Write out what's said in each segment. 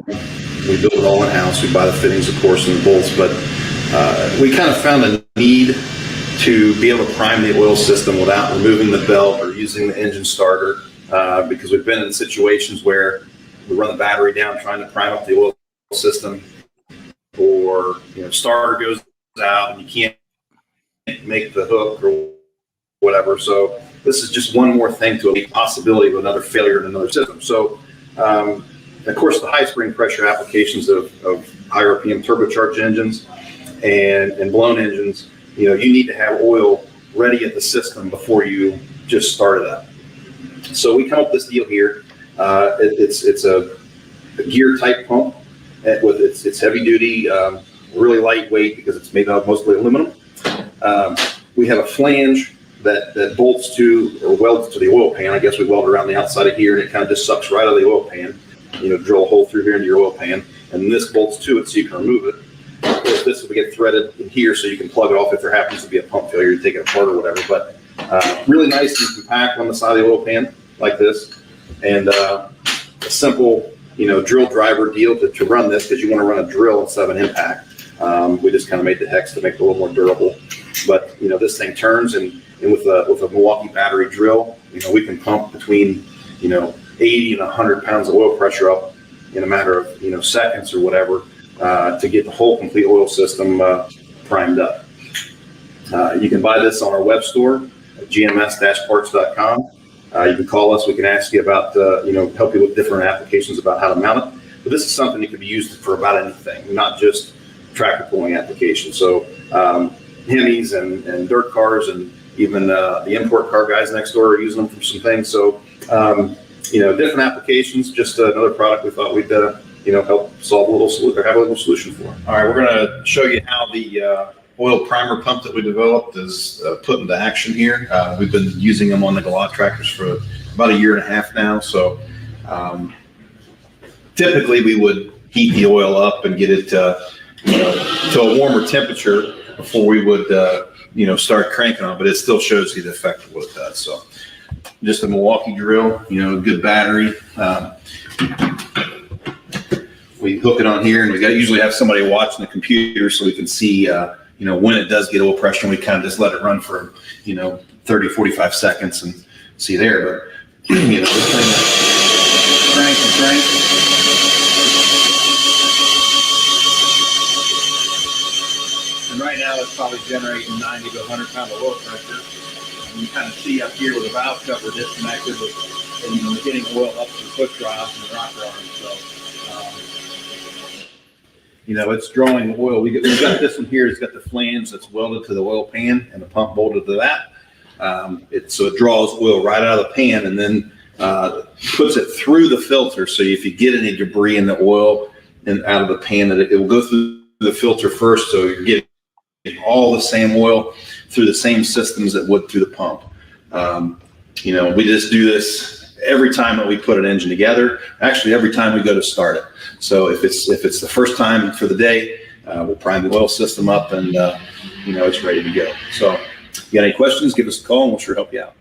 We build it all in-house. We buy the fittings, of course, and the bolts, but we kind of found a need to be able to prime the oil system without removing the belt or using the engine starter, because we've been in situations where we run the battery down trying to prime up the oil system, or starter goes out and you can't make the hook or whatever. So this is just one more thing to a possibility of another failure in another system. So of course, the high spring pressure applications of high RPM turbocharged engines and blown engines, you need to have oil ready at the system before you just start it up. So we come up with this deal here. It's a gear type pump with it's heavy duty, really lightweight because it's made out of mostly aluminum. We have a flange that bolts to or welds to the oil pan. I guess we weld around the outside of here, and it kind of just sucks right out of the oil pan. Drill a hole through here into your oil pan, and this bolts to it so you can remove it. Of course, this will get threaded in here so you can plug it off if there happens to be a pump failure, you take it apart or whatever. But really nice and compact on the side of the oil pan like this, and a simple drill driver deal to run this, because you want to run a drill instead of an impact. We just kind of made the hex to make it a little more durable. But this thing turns, and with a Milwaukee battery drill, we can pump between 80 and 100 pounds of oil pressure up in a matter of seconds or whatever, to get the whole complete oil system primed up. You can buy this on our web store at gms-parts.com. You can call us. We can ask you about help you with different applications about how to mount it. But this is something that can be used for about anything, not just tractor pulling applications. So Hemis and dirt cars, and even the import car guys next door are using them for some things. So different applications. Just another product we thought we'd help solve a little solution, or have a little solution for. All right, we're going to show you how the oil primer pump that we developed is put into action here. We've been using them on the Galot tractors for about a year and a half now. So typically we would heat the oil up and get it to a warmer temperature before we would start cranking on, but it still shows you the effect of what it does. So just a Milwaukee drill, a good battery. We hook it on here, and we usually have somebody watching the computer so we can see when it does get oil pressure, and we kind of just let it run for 30, 45 seconds and see there. But this thing crank and crank. And right now it's probably generating 90 to 100 pounds of oil pressure. And you kind of see up here with the valve cover disconnected, and getting oil up to the push rods and the rocker arms. So it's drawing oil. We've got this one here. It's got the flange that's welded to the oil pan and the pump bolted to that. So it draws oil right out of the pan, and then puts it through the filter. So if you get any debris in the oil and out of the pan, that it will go through the filter first. So you're getting all the same oil through the same systems that would through the pump. We just do this every time that we put an engine together. Actually, every time we go to start it. So if it's the first time for the day, we'll prime the oil system up, and it's ready to go. So if you got any questions, give us a call, and we'll sure help you out.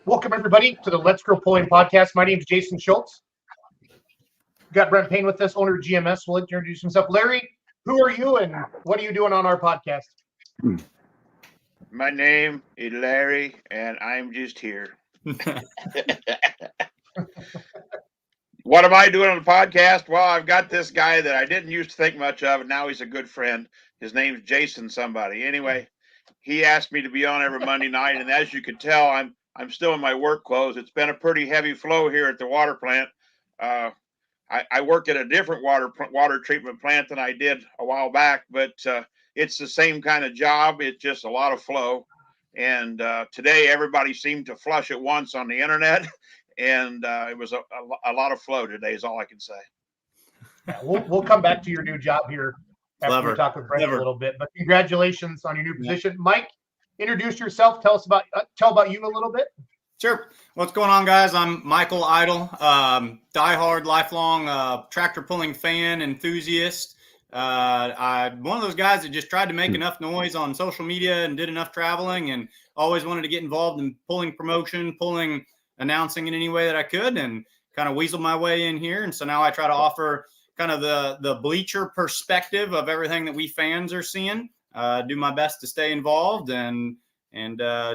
Welcome everybody to the Let's Grow Pulling podcast. My name is Jason Schultz. We've got Brent Payne with us, owner of GMS. Will introduce himself. Larry, who are you, and what are you doing on our podcast? My name is Larry, and I'm just here. What am I doing on the podcast? Well, I've got this guy that I didn't used to think much of, and now he's a good friend. His name's Jason somebody. Anyway, he asked me to be on every Monday night, and as you can tell, I'm still in my work clothes. It's been a pretty heavy flow here at the water plant. I work at a different water treatment plant than I did a while back, but it's the same kind of job. It's just a lot of flow. And today, everybody seemed to flush at once on the internet, and it was a lot of flow today is all I can say. Yeah, we'll come back to your new job here after we talk with Brent a little bit. But congratulations on your new position. Mike, introduce yourself. Tell about you a little bit. Sure. What's going on, guys? I'm Michael Idle, diehard, lifelong tractor pulling fan, enthusiast. I'm one of those guys that just tried to make enough noise on social media and did enough traveling, and always wanted to get involved in pulling promotion, announcing in any way that I could, and kind of weasel my way in here. And so now I try to offer kind of the bleacher perspective of everything that we fans are seeing. Do my best to stay involved and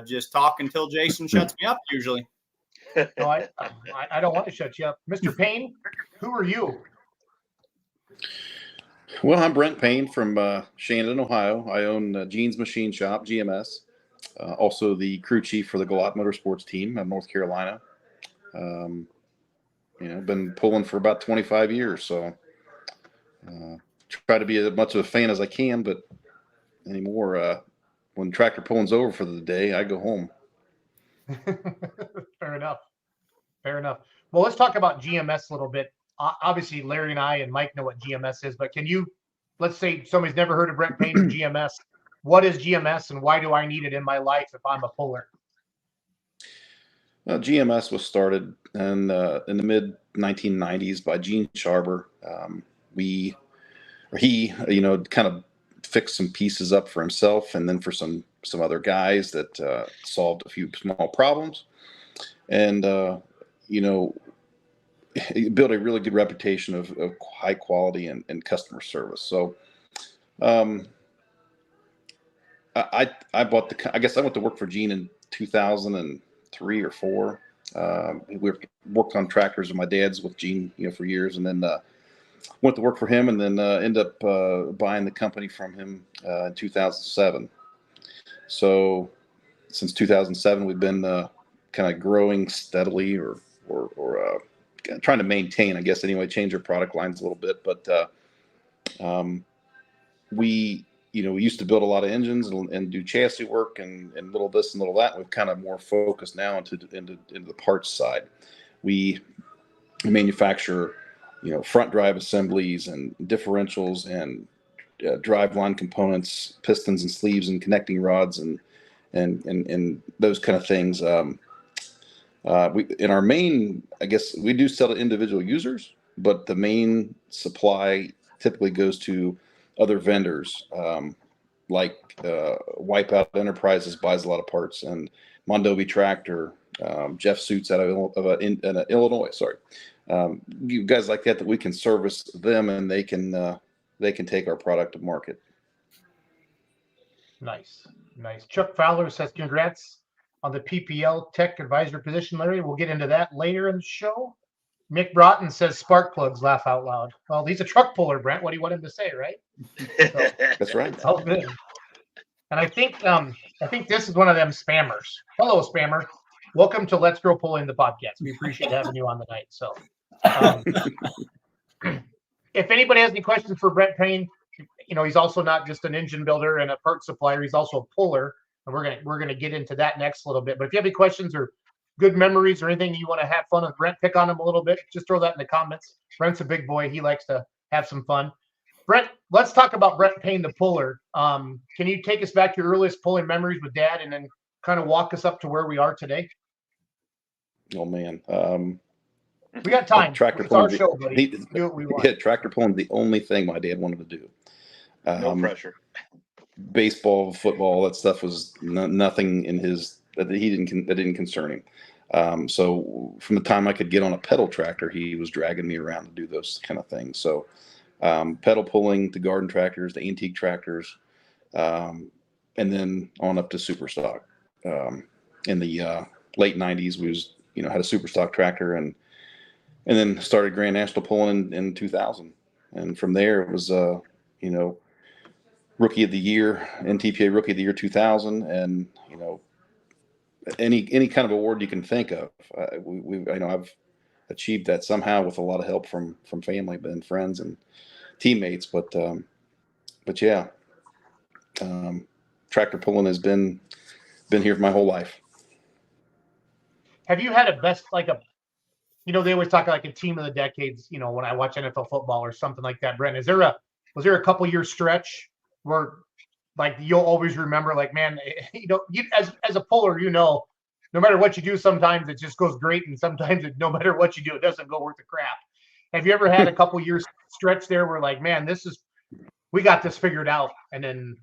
just talk until Jason shuts me up usually. No, I don't want to shut you up. Mr. Payne, who are you? Well, I'm Brent Payne from Shandon, Ohio. I own Gene's Machine Shop, GMS. Also the crew chief for the Galat Motorsports team of North Carolina. Been pulling for about 25 years, so try to be as much of a fan as I can, but anymore, when tractor pulling's over for the day, I go home. Fair enough. Well, let's talk about GMS a little bit. Obviously, Larry and I and Mike know what GMS is, but can you, let's say somebody's never heard of Brent Payne from GMS. What is GMS and why do I need it in my life if I'm a puller? Well, GMS was started in the mid 1990s by Gene Sharber. He, kind of fixed some pieces up for himself and then for some other guys that solved a few small problems. And, he built a really good reputation of high quality and customer service. So I went to work for Gene in 2003 or 4. We worked on tractors with my dad's with Gene, for years, and then went to work for him, and then ended up buying the company from him in 2007. So since 2007, we've been kind of growing steadily, or trying to maintain, I guess, anyway, change our product lines a little bit. But we used to build a lot of engines and do chassis work and little this and little that. We've kind of more focused now into the parts side. We manufacture, front drive assemblies and differentials and driveline components, pistons and sleeves and connecting rods and those kind of things. In our main, I guess we do sell to individual users, but the main supply typically goes to other vendors, like Wipeout Enterprises buys a lot of parts, and Mondovi Tractor, Jeff Suits out of Illinois. Sorry, you guys like that we can service them, and they can take our product to market. Nice. Chuck Fowler says congrats on the PPL Tech Advisor position, Larry. We'll get into that later in the show. Mick Broughton says spark plugs, laugh out loud. Well, he's a truck puller, Brent. What do you want him to say, right? So, that's right. Oh, good. And I think this is one of them spammers. Hello, spammer. Welcome to Let's Grow Pulling, the podcast. We appreciate having you on the night. So, if anybody has any questions for Brent Payne, he's also not just an engine builder and a part supplier. He's also a puller, and we're gonna get into that next a little bit. But if you have any questions or good memories or anything you want to have fun with Brent, pick on him a little bit, just throw that in the comments. Brent's a big boy. He likes to have some fun. Brent, let's talk about Brent Payne, the puller. Can you take us back to your earliest pulling memories with Dad and then kind of walk us up to where we are today? Oh, man. We got time. Tractor it's pulling, our show, buddy. Do what we want. Yeah, tractor pulling the only thing my dad wanted to do. No pressure. Baseball, football, that stuff was nothing in his that didn't concern him. So from the time I could get on a pedal tractor, he was dragging me around to do those kind of things. So pedal pulling, the garden tractors, the antique tractors, and then on up to super stock. In the late 90s, we had a super stock tractor and then started Grand National pulling in 2000. And from there it was Rookie of the Year, NTPA Rookie of the Year 2000, and any kind of award you can think of. I've achieved that somehow with a lot of help from family and friends and teammates. But yeah, tractor pulling has been here for my whole life. Have you had they always talk like a team of the decades, when I watch NFL football or something like that. Brent, was there a couple year stretch where like you'll always remember, like, man, as a puller, no matter what you do, sometimes it just goes great, and sometimes no matter what you do, it doesn't go worth the crap. Have you ever had a couple years stretch there where like, man, this is we got this figured out. And then,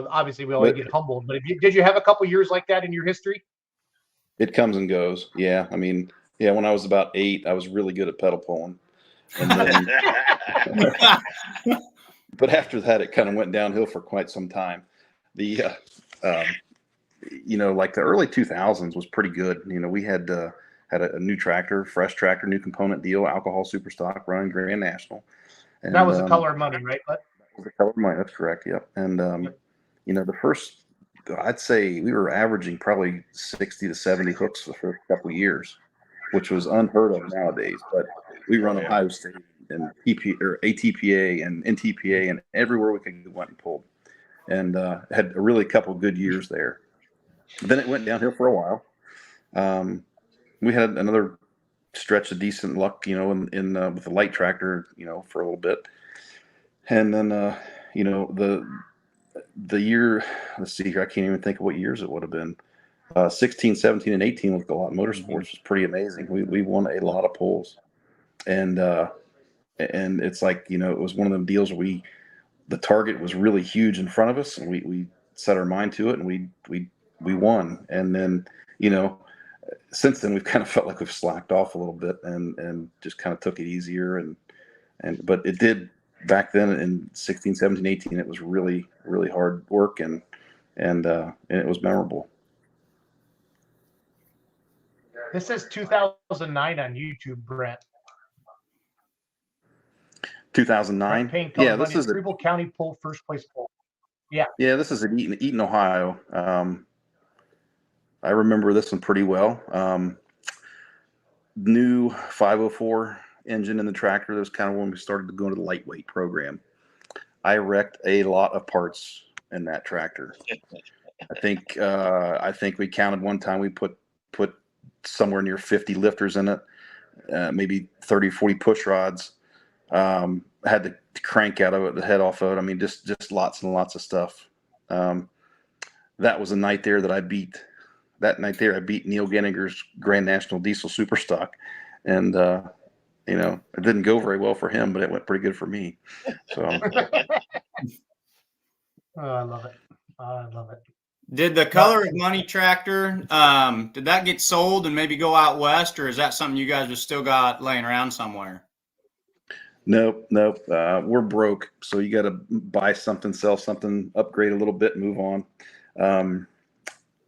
obviously we always get humbled, but did you have a couple years like that in your history? It comes and goes. Yeah. I mean, yeah, when I was about 8, I was really good at pedal pulling. And then, but after that, it kind of went downhill for quite some time. The, like the early 2000s was pretty good. We had a new tractor, fresh tractor, new component deal, alcohol super stock, running Grand National. And that was the color of money, right? But the color of money, that's correct. Yep. And the first, I'd say we were averaging probably 60 to 70 hooks for the first couple of years, which was unheard of nowadays. But we run Ohio State and ATPA and NTPA and everywhere we could went and pulled, and had a really couple of good years there. Then it went downhill for a while. We had another stretch of decent luck, in with the light tractor, for a little bit, and then the year, let's see here, I can't even think of what years it would have been. 16, 17, and 18 with Galot Motorsports was pretty amazing. We won a lot of pulls, and it's like, it was one of them deals where the target was really huge in front of us, and we set our mind to it, and we won. And then, since then we've kind of felt like we've slacked off a little bit and just kind of took it easier, but it did back then in 16, 17, 18, it was really, really hard work, and it was memorable. This says 2009 on YouTube, Brent. 2009. Yeah, this is Preble County poll, first place poll. Yeah. Yeah, this is at Eaton, Ohio. I remember this one pretty well. New 504 engine in the tractor. That was kind of when we started to go into the lightweight program. I wrecked a lot of parts in that tractor. I think we counted one time we put somewhere near 50 lifters in it, maybe 30, 40 push rods. Had the crank out of it, the head off of it. I mean, just lots and lots of stuff. That was a night there that I beat. That night there, I beat Neil Genninger's Grand National Diesel Super Stock, and it didn't go very well for him, but it went pretty good for me. So, I love it. I love it. Did the Color of Money tractor, did that get sold and maybe go out west, or is that something you guys just still got laying around somewhere? Nope. We're broke, so you got to buy something, sell something, upgrade a little bit, move on.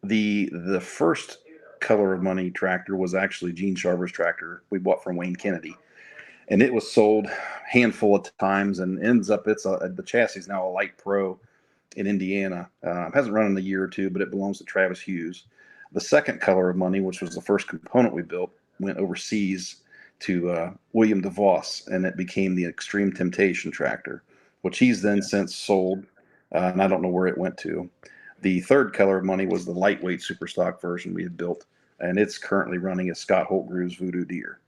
The first Color of Money tractor was actually Gene Sharber's tractor we bought from Wayne Kennedy, and it was sold handful of times and ends up the chassis is now a Light Pro in Indiana. Hasn't run in a year or two, but it belongs to Travis Hughes. The second Color of Money, which was the first component we built, went overseas to William DeVos, and it became the Extreme Temptation tractor, which he's then since sold, and I don't know where it went to. The third Color of Money was the lightweight super stock version we had built, and it's currently running as Scott Holtgrew's Voodoo Deer.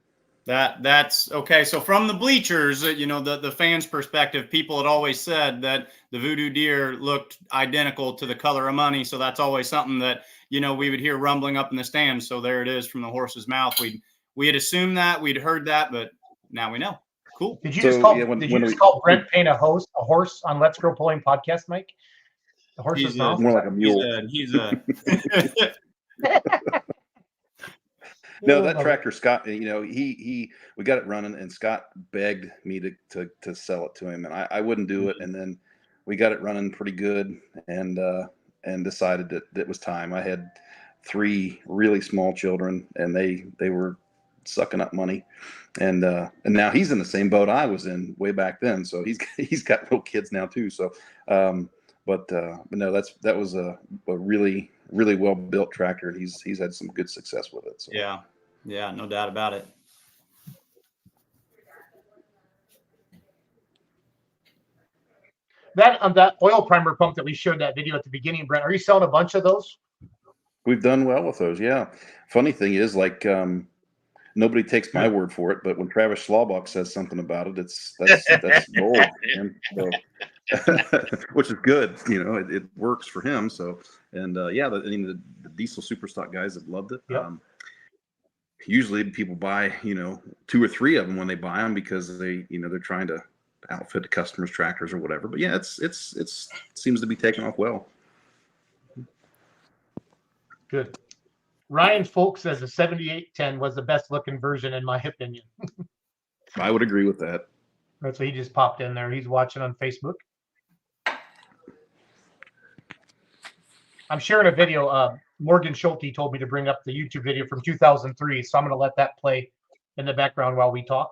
That's okay. So from the bleachers, the fans' perspective, people had always said that the Voodoo Deer looked identical to the Color of Money. So that's always something that, we would hear rumbling up in the stands. So there it is from the horse's mouth. We had assumed that, we'd heard that, but now we know. Cool. Did you just call Brent Payne a horse on Let's Grow Pulling podcast, Mike? The horse's mouth? More like a mule. No, that tractor, Scott, we got it running, and Scott begged me to sell it to him, and I wouldn't do it. And then we got it running pretty good, and decided that it was time. I had 3 really small children, and they were sucking up money, and now he's in the same boat I was in way back then. So he's got little kids now too. So, but no, that was a really, really well built tractor, and he's had some good success with it. So. Yeah, no doubt about it. That oil primer pump that we showed that video at the beginning, Brent, are you selling a bunch of those? We've done well with those. Yeah. Funny thing is, like, nobody takes my word for it, but when Travis Schlabach says something about it, that's gold, man. So, which is good. It works for him. So, and the diesel super stock guys have loved it. Yep. Usually people buy, 2 or 3 of them when they buy them, because they're trying to outfit the customers' tractors or whatever. But yeah, it seems to be taking off well. Good. Ryan Folk says the 7810 was the best looking version, in my opinion. I would agree with that. That's what he just popped in there. He's watching on Facebook. I'm sharing a video. Morgan Schulte told me to bring up the YouTube video from 2003, so I'm going to let that play in the background while we talk.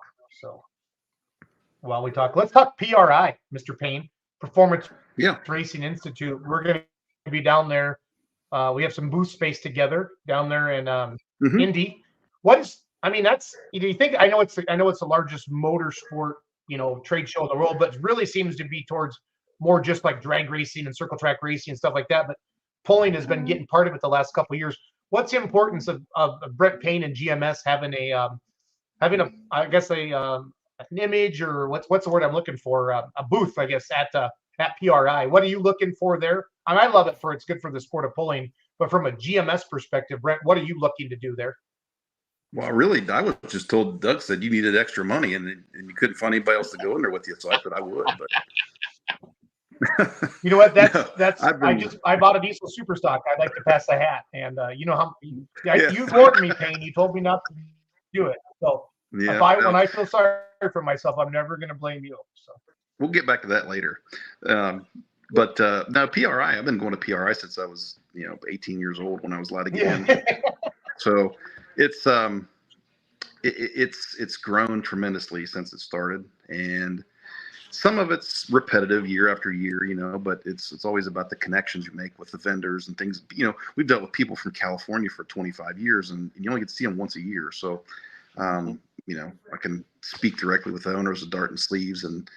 Let's talk PRI, Mr. Payne, Performance Racing Institute. We're going to be down there. We have some booth space together down there in Indy. You think, I know it's the largest motorsport, trade show in the world, but it really seems to be towards more just like drag racing and circle track racing and stuff like that. But pulling has been getting part of it the last couple of years. What's the importance of Brett Payne and GMS having an image, or what's the word I'm looking for? A booth, I guess, at PRI. What are you looking for there? I love it it's good for the sport of pulling, but from a GMS perspective, Brett, what are you looking to do there? Well, really, I was just told, Doug said you needed extra money and you couldn't find anybody else to go in there with you. So I said I would, but you know what? I bought a diesel super stock. I'd like to pass the hat, and you warned me, Payne. You told me not to do it. So when I feel sorry for myself, I'm never going to blame you. So we'll get back to that later. But now PRI, I've been going to PRI since I was 18 years old when I was allowed to get in. So it's grown tremendously since it started, and some of it's repetitive year after year, but it's always about the connections you make with the vendors and things. We've dealt with people from California for 25 years, and you only get to see them once a year. So, I can speak directly with the owners of Dart and Sleeves and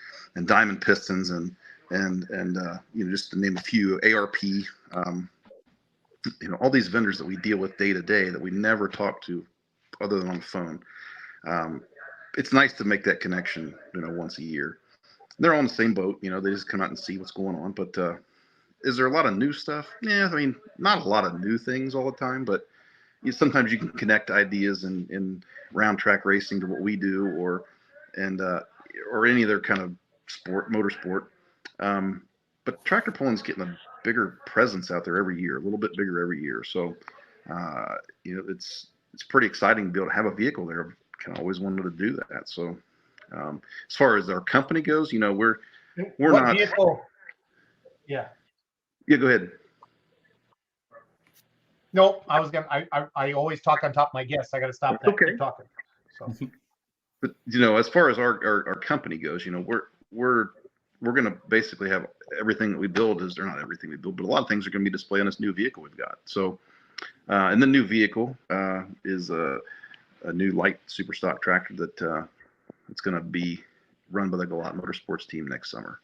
Diamond Pistons and just to name a few, ARP. All these vendors that we deal with day to day that we never talk to other than on the phone. It's nice to make that connection, once a year. They're all in the same boat, they just come out and see what's going on. But is there a lot of new stuff? Yeah, not a lot of new things all the time, but sometimes you can connect ideas in round track racing to what we do, or any other kind of motorsport. But tractor pulling's getting a bigger presence out there every year, a little bit bigger every year. So, it's pretty exciting to be able to have a vehicle there. I've kind of always wanted to do that. So, as far as our company goes, we're what not. Vehicle? Yeah. Yeah, go ahead. No, I always talk on top of my guests. I got to stop that. Okay. Keep talking. So. But as far as our company goes, we're going to basically have everything that we build or not everything we build, but a lot of things are going to be displayed on this new vehicle we've got. So, and the new vehicle is a new light super stock tractor that it's going to be run by the Galot Motorsports team next summer.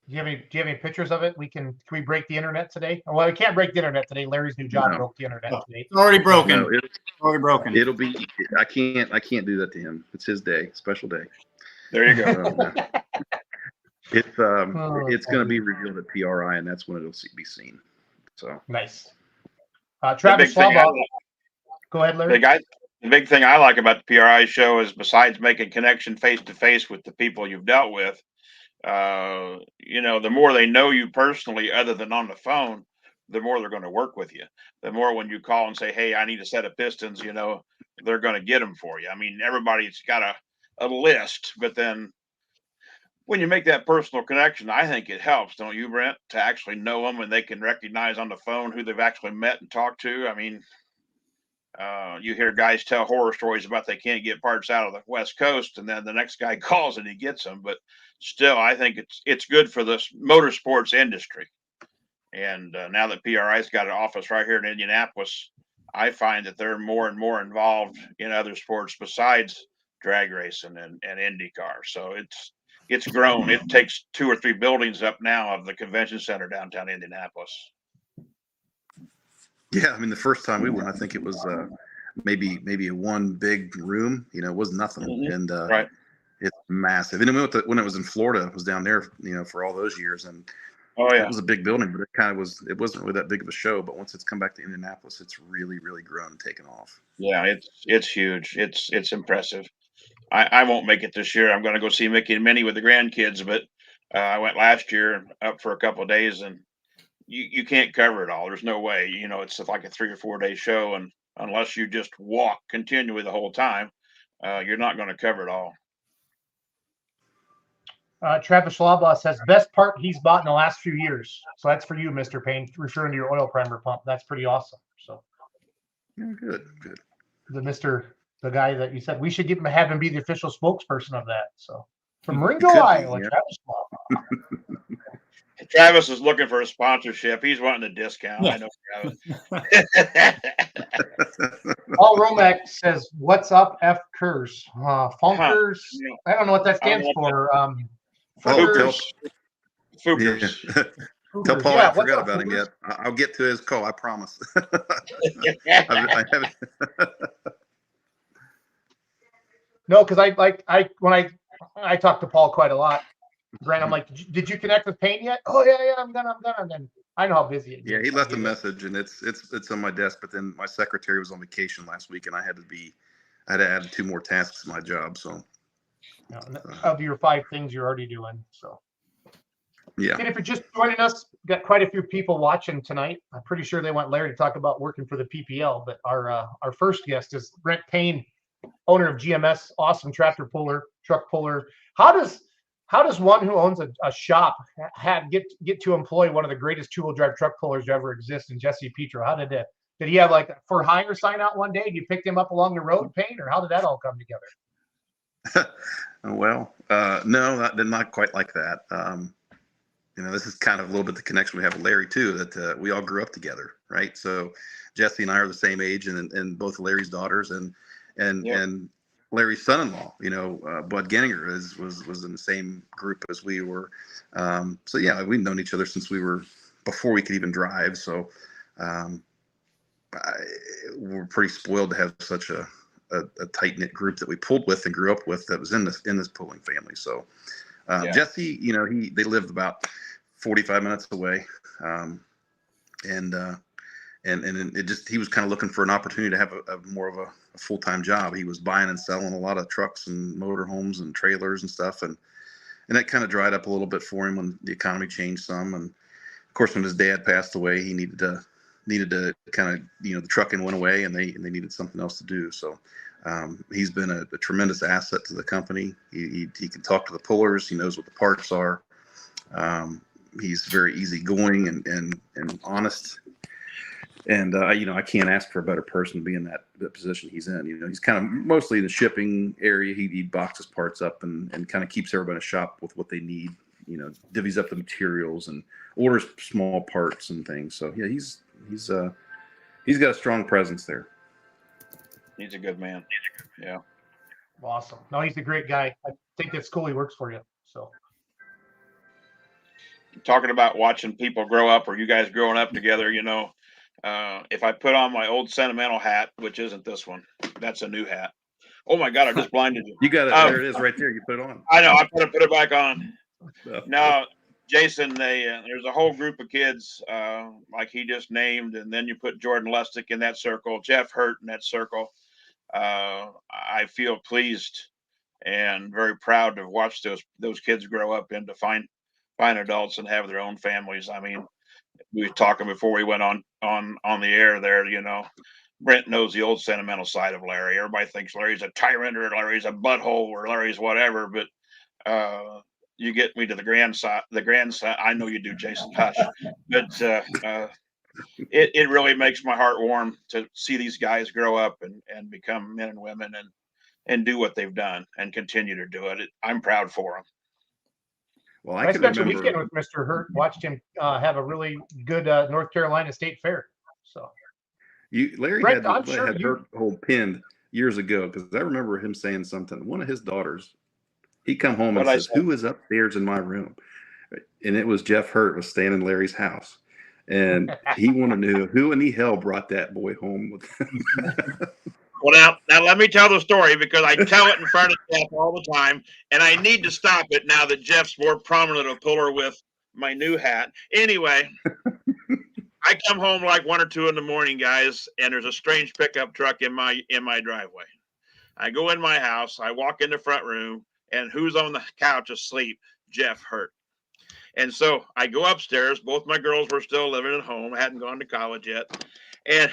Do you have any pictures of it? Can we break the internet today? Well, we can't break the internet today. Larry's new job broke the internet today. It's already broken. No, it's already broken. It'll be. I can't do that to him. It's his day, special day. There you go. It's going to be revealed at PRI, and that's when it'll be seen. So nice. Travis Schwab. Go ahead, Larry. The big thing I like about the PRI show is, besides making connection face to face with the people you've dealt with, the more they know you personally, other than on the phone, the more they're going to work with you. The more when you call and say, "Hey, I need a set of pistons," they're going to get them for you. Everybody's got a list, but then when you make that personal connection, I think it helps, don't you, Brent, to actually know them and they can recognize on the phone who they've actually met and talked to. You hear guys tell horror stories about they can't get parts out of the West Coast, and then the next guy calls and he gets them. But still, I think it's good for the motorsports industry. And now that PRI's got an office right here in Indianapolis, I find that they're more and more involved in other sports besides drag racing and IndyCar. So it's grown. It takes 2 or 3 buildings up now of the convention center downtown Indianapolis. Yeah, the first time we went, I think it was maybe a one big room. It was nothing, and right. It's massive. And when it was in Florida, it was down there, for all those years, and it was a big building, but it wasn't really that big of a show. But once it's come back to Indianapolis, it's really, really grown and taken off. Yeah, it's huge. It's impressive. I won't make it this year. I'm going to go see Mickey and Minnie with the grandkids, but I went last year up for a couple of days, and you can't cover it all. There's no way. You know, it's like a 3 or 4 day show, and unless you just walk continually the whole time, you're not going to cover it all. Travis Schlabach says best part he's bought in the last few years. So that's for you, Mr. Payne, referring to your oil primer pump. That's pretty awesome. So Yeah, good. The guy that you said we should have him be the official spokesperson of that. So from Ringo, Could be, Iowa, yeah. Travis Schlabach. Travis is looking for a sponsorship. He's wanting a discount. Yeah. I know Travis. Paul Romack says, "What's up, F Kers? Funkers? Yeah. I don't know what that I don't stands know for. Fookers. Fookers. Yeah. Tell Paul Yeah, I forgot what's up, about him Fookers? yet. I'll get to his call. I promise. I haven't. No, because when I talk to Paul quite a lot, Brent, I'm like, did you connect with Payne yet? Oh yeah, I'm done. And then I know how busy it Yeah, gets. he left a message, and it's on my desk. But then my secretary was on vacation last week, and I had to add 2 more tasks to my job. So Of your 5 things you're already doing. So yeah, and if you're just joining us, got quite a few people watching tonight. I'm pretty sure they want Larry to talk about working for the PPL, but our first guest is Brent Payne, owner of GMS, awesome truck puller. How does one who owns a shop get to employ one of the greatest 2-wheel drive truck pullers to ever exist in Jesse Petro? How did he have like a for hire sign out one day? Did you pick him up along the road, Payne, or how did that all come together? well, no, not quite like that. This is kind of a little bit the connection we have with Larry too, that we all grew up together, right? So Jesse and I are the same age, and both Larry's daughters and Larry's son-in-law, Bud Genninger was in the same group as we were. So yeah, we've known each other since before we could even drive. So we're pretty spoiled to have such a tight-knit group that we pulled with and grew up with that was in this pulling family. So Jesse, they lived about 45 minutes away. And it just, he was kind of looking for an opportunity to have a more of a full-time job. He was buying and selling a lot of trucks and motorhomes and trailers and stuff. And that kind of dried up a little bit for him when the economy changed some. And of course, when his dad passed away, he needed to kind of, the trucking went away and they needed something else to do. So he's been a tremendous asset to the company. He can talk to the pullers. He knows what the parts are. He's very easygoing and honest. And, I can't ask for a better person to be in that position he's in. He's kind of mostly in the shipping area. He boxes parts up and kind of keeps everybody in a shop with what they need, divvies up the materials and orders small parts and things. So, yeah, he's got a strong presence there. He's a good man. Yeah. Awesome. No, he's a great guy. I think it's cool he works for you. So. Talking about watching people grow up, or you guys growing up together, if I put on my old sentimental hat, which isn't this one, that's a new hat. Oh my God, I just blinded you. You got it. There it is right there. You put it on. I know. I put it back on. Now, Jason, there's a whole group of kids like he just named, and then you put Jordan Lustick in that circle, Jeff Hurt in that circle. I feel pleased and very proud to watch those kids grow up into fine adults and have their own families. I mean, we were talking before we went on the air there, Brent knows the old sentimental side of Larry. Everybody thinks Larry's a tyrant or Larry's a butthole or Larry's whatever, but you get me to the grandson. I know you do, Jason, hush. But it really makes my heart warm to see these guys grow up and become men and women and do what they've done and continue to do it. I'm proud for them. Well, I spent a weekend with Mr. Hurt, watched him have a really good North Carolina State Fair. So Larry Brent, had Hurt whole pinned years ago, because I remember him saying something. One of his daughters, he come home and says, "Who is upstairs in my room?" And it was Jeff Hurt was staying in Larry's house. And he wanted to know who in the hell brought that boy home with him. Well, now let me tell the story, because I tell it in front of Jeff all the time, and I need to stop it now that Jeff's more prominent a puller with my new hat. Anyway, I come home like 1 or 2 in the morning, guys, and there's a strange pickup truck in my driveway. I go in my house. I walk in the front room, and who's on the couch asleep? Jeff Hurt. And so I go upstairs. Both my girls were still living at home. I hadn't gone to college yet. And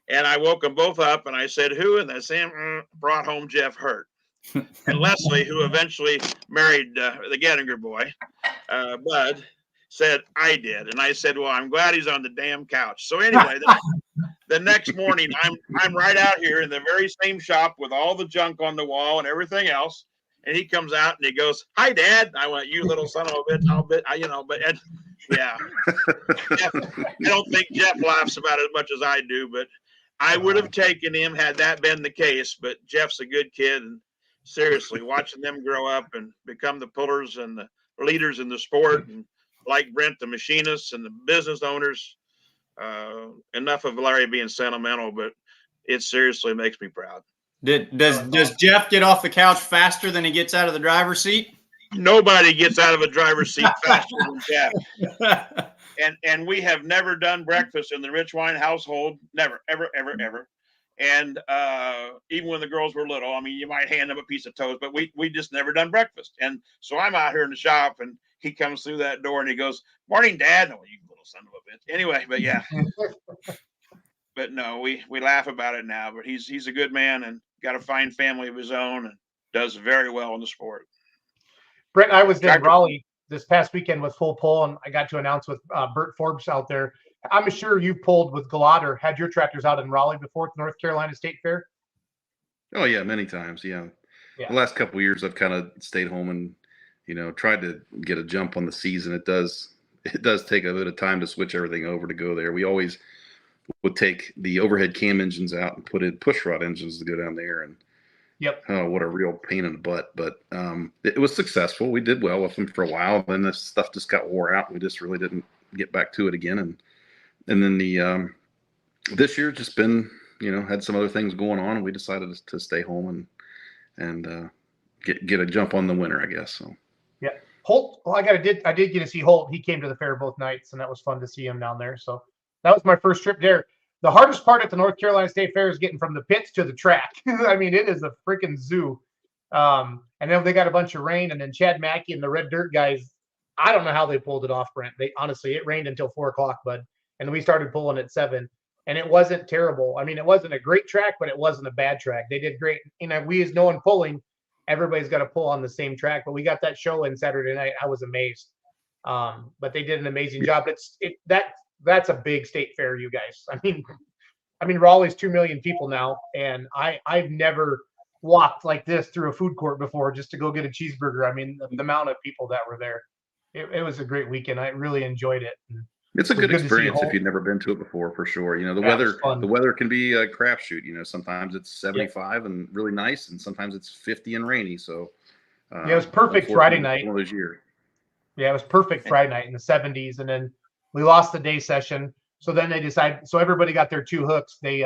I woke them both up, and I said, who? And they said, brought home Jeff Hurt. And Leslie, who eventually married the Gettinger boy, Bud, said, I did. And I said, well, I'm glad he's on the damn couch. So anyway, the next morning, I'm right out here in the very same shop with all the junk on the wall and everything else. And he comes out and he goes, hi, Dad. I went, you little son of a bitch. But yeah. Jeff, I don't think Jeff laughs about it as much as I do, but I would have taken him had that been the case. But Jeff's a good kid. And seriously, watching them grow up and become the pullers and the leaders in the sport, and like Brent, the machinists and the business owners. Enough of Larry being sentimental, but it seriously makes me proud. Does Jeff get off the couch faster than he gets out of the driver's seat? Nobody gets out of a driver's seat faster than Jeff. And we have never done breakfast in the Richwine household. Never, ever, ever, ever. And even when the girls were little, I mean, you might hand them a piece of toast, but we just never done breakfast. And so I'm out here in the shop, and he comes through that door and he goes, morning, Dad. Oh, you little son of a bitch. Anyway, but yeah. But no, we laugh about it now, but he's a good man and got a fine family of his own and does very well in the sport. Brent, I was in Raleigh this past weekend with Full Pull, and I got to announce with Bert Forbes out there. I'm sure you've pulled with Galot or had your tractors out in Raleigh before at the North Carolina State Fair. Oh yeah, many times. Yeah. The last couple of years, I've kind of stayed home and tried to get a jump on the season. It does take a bit of time to switch everything over to go there. We always would take the overhead cam engines out and put in push rod engines to go down there, and oh, what a real pain in the butt. But it was successful. We did well with them for a while. Then this stuff just got wore out. We just really didn't get back to it again. And then the this year just been had some other things going on, and we decided to stay home and get a jump on the winter, I guess. So yeah, Holt. Well, I did get to see Holt. He came to the fair both nights, and that was fun to see him down there. So that was my first trip there. The hardest part at the North Carolina State Fair is getting from the pits to the track. I mean, it is a freaking zoo. And then they got a bunch of rain, and then Chad Mackey and the Red Dirt guys, I don't know how they pulled it off, Brent. Honestly, it rained until 4:00, bud. And we started pulling at 7, and it wasn't terrible. I mean, it wasn't a great track, but it wasn't a bad track. They did great. We as no one pulling, everybody's got to pull on the same track, but we got that show in Saturday night. I was amazed. But they did an amazing job. That's a big state fair, you guys. I mean, Raleigh's 2 million people now, and I've never walked like this through a food court before just to go get a cheeseburger. I mean, the amount of people that were there, it was a great weekend. I really enjoyed it. It's a good experience if you've never been to it before, for sure. The weather can be a crapshoot. Sometimes it's 75 and really nice, and sometimes it's 50 and rainy. So it was perfect Friday night. One of those years. Yeah, it was perfect Friday night in the 70s, and then we lost the day session. So then they decided. So everybody got their 2 hooks. They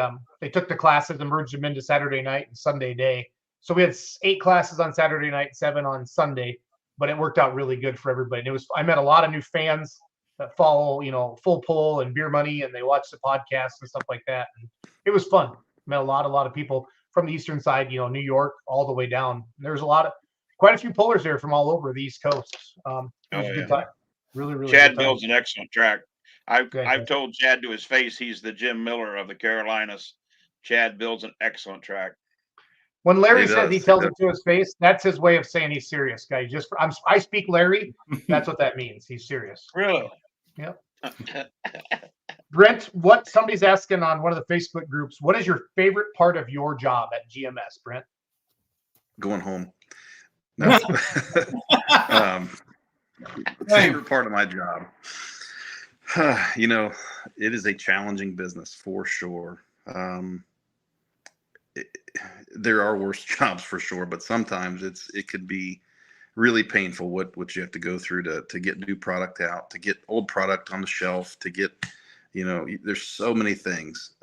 took the classes and merged them into Saturday night and Sunday day. So we had 8 classes on Saturday night, 7 on Sunday, but it worked out really good for everybody. And I met a lot of new fans that follow, Full Pull and Beer Money, and they watch the podcast and stuff like that. And it was fun. Met a lot of people from the eastern side, New York, all the way down. And there was quite a few pullers there from all over the East Coast. It was a good time. Really, really. Chad builds an excellent track. I've told Chad to his face he's the Jim Miller of the Carolinas. Chad builds an excellent track. When Larry says he tells it to his face, that's his way of saying he's serious, guy. I speak Larry. That's what that means. He's serious. Really? Yep. Brent, what somebody's asking on one of the Facebook groups, what is your favorite part of your job at GMS, Brent? Going home. No. Favorite part of my job. It is a challenging business for sure. There are worse jobs for sure, but sometimes it could be really painful what you have to go through to get new product out, to get old product on the shelf, to get, there's so many things,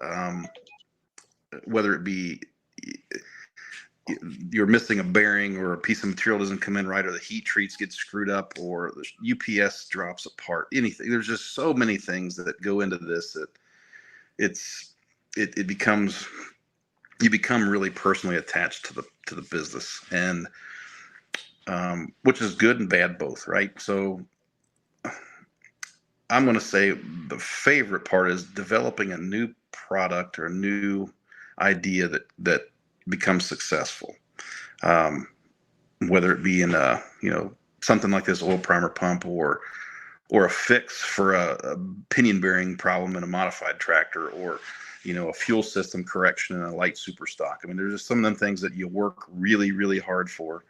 whether it be you're missing a bearing or a piece of material doesn't come in right, or the heat treats get screwed up, or the UPS drops apart, anything. There's just so many things that go into this that it becomes you become really personally attached to the business, and which is good and bad both, right? So I'm going to say the favorite part is developing a new product or a new idea that becomes successful. Whether it be in something like this oil primer pump, or a fix for a pinion bearing problem in a modified tractor, or a fuel system correction in a light super stock. I mean, there's just some of them things that you work really, really hard for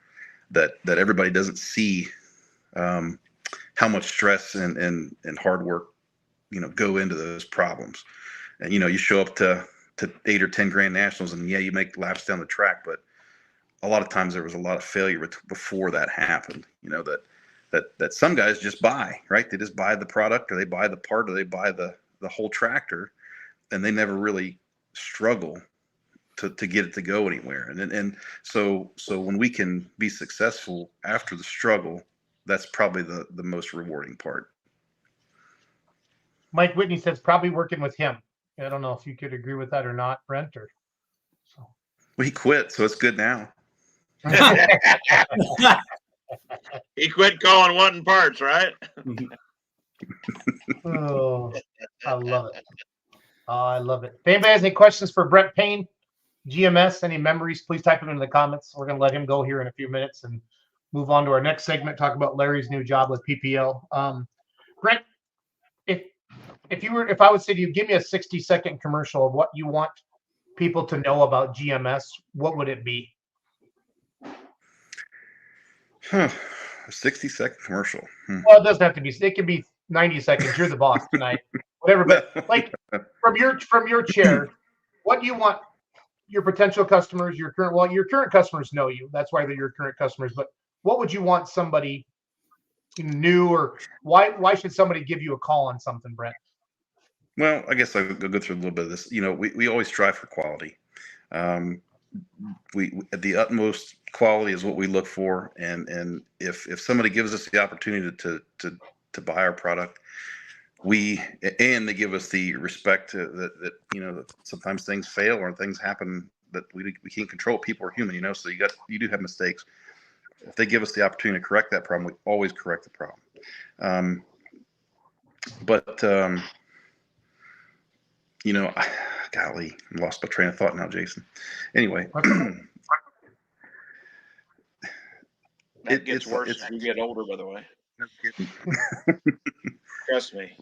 that everybody doesn't see how much stress and hard work go into those problems. And you show up to 8 or 10 Grand Nationals, and you make laps down the track, but a lot of times there was a lot of failure before that happened. That some guys just buy, right? They just buy the product, or they buy the part, or they buy the whole tractor, and they never really struggle to get it to go anywhere. And so when we can be successful after the struggle, that's probably the most rewarding part. Mike Whitney says probably working with him. I don't know if you could agree with that or not, Brent. Or so. Well, he quit, so it's good now. He quit calling wanting parts, right? Oh, I love it. I love it. If anybody has any questions for Brent Payne, GMS, any memories, please type them into the comments. We're going to let him go here in a few minutes and move on to our next segment, talk about Larry's new job with PPL. Brent, if I would say to you, give me a 60-second commercial of what you want people to know about GMS, what would it be? A 60-second commercial. Well, it doesn't have to be. It can be 90 seconds. You're the boss tonight. Whatever. But like from your chair, what do you want your potential customers, your current customers know you. That's why they're your current customers. But what would you want somebody new, or why should somebody give you a call on something, Brent? Well, I guess I'll go through a little bit of this. We always strive for quality. We at the utmost quality is what we look for, and if somebody gives us the opportunity to buy our product, they give us the respect that sometimes things fail or things happen that we can't control. People are human, so you do have mistakes. If they give us the opportunity to correct that problem, we always correct the problem. Golly, I lost my train of thought now, Jason. Anyway, it gets worse as you get older, by the way. Trust me.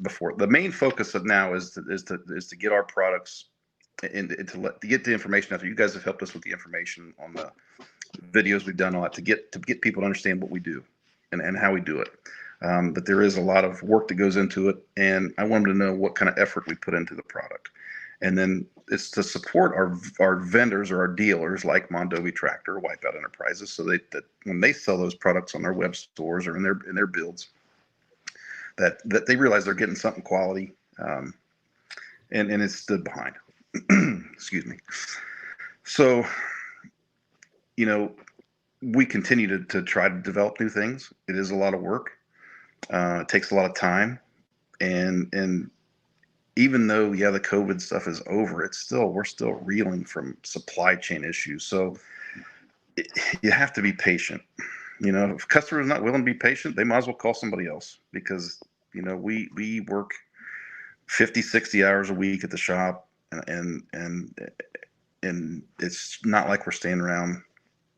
Before the main focus of now is to get our products and to get the information out there. You guys have helped us with the information on the videos we've done, all that, to get people to understand what we do and how we do it. But there is a lot of work that goes into it, and I want them to know what kind of effort we put into the product. And then it's to support our vendors or our dealers like Mondovi Tractor or Wipeout Enterprises, so that when they sell those products on their web stores or in their builds, that they realize they're getting something quality, and it's stood behind. Excuse me. So, we continue to try to develop new things. It is a lot of work. It takes a lot of time, and even though the COVID stuff is over, we're still reeling from supply chain issues. So you have to be patient. If a customer is not willing to be patient, they might as well call somebody else, because we work 50, 60 hours a week at the shop, and it's not like we're staying around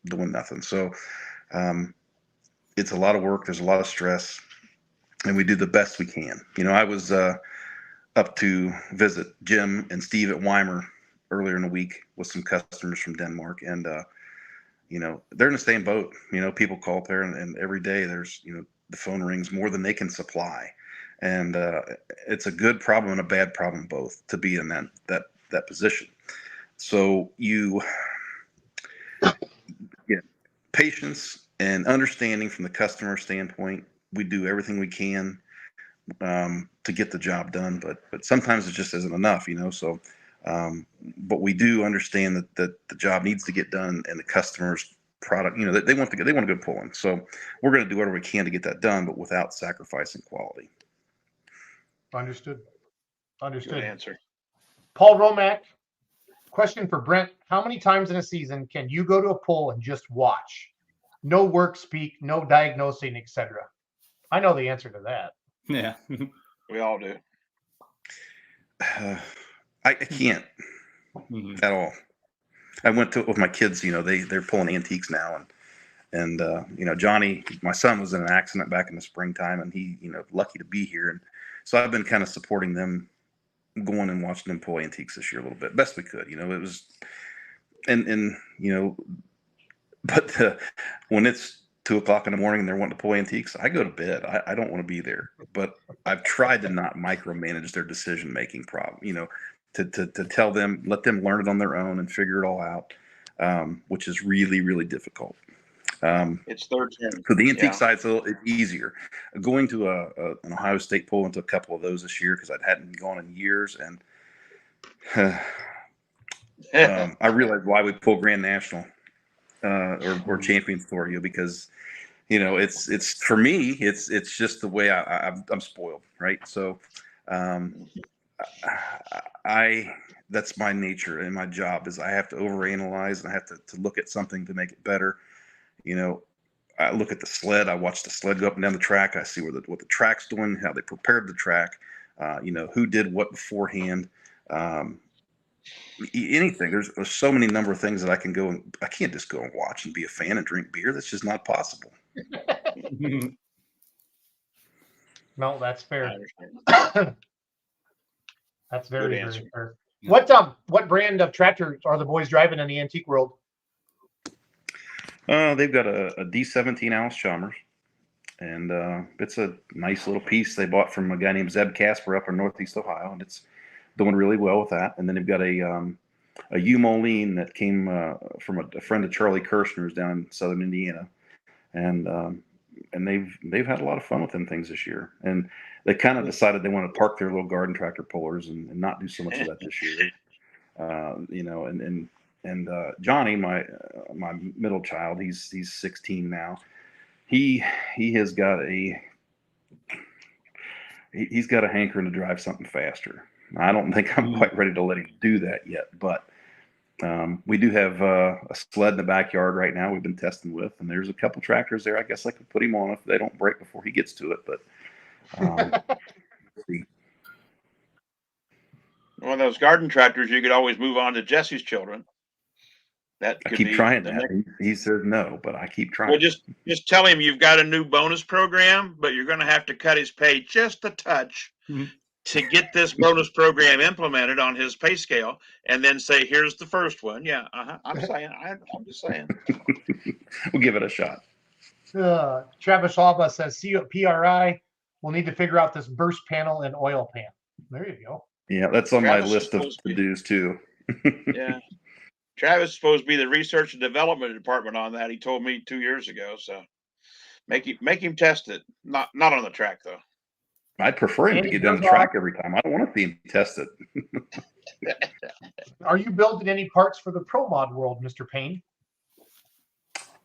doing nothing. So it's a lot of work. There's a lot of stress, and we do the best we can. I was up to visit Jim and Steve at Weimer earlier in the week with some customers from Denmark, and they're in the same boat. People call up there, and every day there's the phone rings more than they can supply, and it's a good problem and a bad problem both to be in that position. So you get patience and understanding from the customer standpoint. We do everything we can to get the job done, but sometimes it just isn't enough, So, but we do understand that the job needs to get done, and the customer's product, they want to go pulling. So we're going to do whatever we can to get that done, but without sacrificing quality. Understood. Good Understood. answer. Paul Romack, question for Brent. How many times in a season can you go to a pull and just watch? No work speak, no diagnosing, etc. I know the answer to that. Yeah. We all do. I can't at all. I went to it with my kids. They're pulling antiques now, and Johnny, my son, was in an accident back in the springtime, and he lucky to be here, and so I've been kind of supporting them, going and watching them pull antiques this year a little bit, best we could. It was, and but when it's 2:00 in the morning and they're wanting to pull antiques, I go to bed. I don't want to be there, but I've tried to not micromanage their decision making problem. To tell them, let them learn it on their own and figure it all out, which is really, really difficult. It's their turn. So the antique side's a little easier. Going to an Ohio State pull, into a couple of those this year because I hadn't gone in years, and I realized why we pull Grand National or Champions Tour, because it's for me, it's just the way I'm spoiled, right? So that's my nature, and my job is I have to overanalyze, and I have to look at something to make it better. I look at the sled. I watch the sled go up and down the track. I see what the track's doing, how they prepared the track, who did what beforehand. Anything. There's so many number of things that I can go, and I can't just go and watch and be a fan and drink beer. That's just not possible. No, that's fair. That's very, very fair. Yeah. What brand of tractor are the boys driving in the antique world? They've got a D17 Alice Chalmers, and it's a nice little piece they bought from a guy named Zeb Casper up in Northeast Ohio, and it's doing really well with that. And then they've got a U Moline that came from a friend of Charlie Kirshner's down in Southern Indiana, and they've had a lot of fun with them things this year. And they kind of decided they want to park their little garden tractor pullers and not do so much of that this year. And Johnny, my middle child, he's 16 now. He has got he's got a hankering to drive something faster. I don't think I'm quite ready to let him do that yet, but we do have a sled in the backyard right now we've been testing with, and there's a couple tractors there. I guess I could put him on if they don't break before he gets to it, but see. One of those garden tractors, you could always move on to Jesse's children. That I could keep be trying the that. next- He says no, but I keep trying. Well, just tell him you've got a new bonus program, but you're going to have to cut his pay just a touch to get this bonus program implemented on his pay scale, and then say, "Here's the first one." Yeah, I'm just saying. We'll give it a shot. Travis Alba says, "See you at PRI. We'll need to figure out this burst panel and oil pan." There you go. Yeah, that's on Travis my is list of supposed to be- to-dos too. Yeah. Travis is supposed to be the research and development department on that. He told me 2 years ago. So make him test it. Not on the track though. I'd prefer him to Andy get down the Herzog. track every time. I don't want to see him test it. Are you building any parts for the Pro Mod world, Mr. Payne?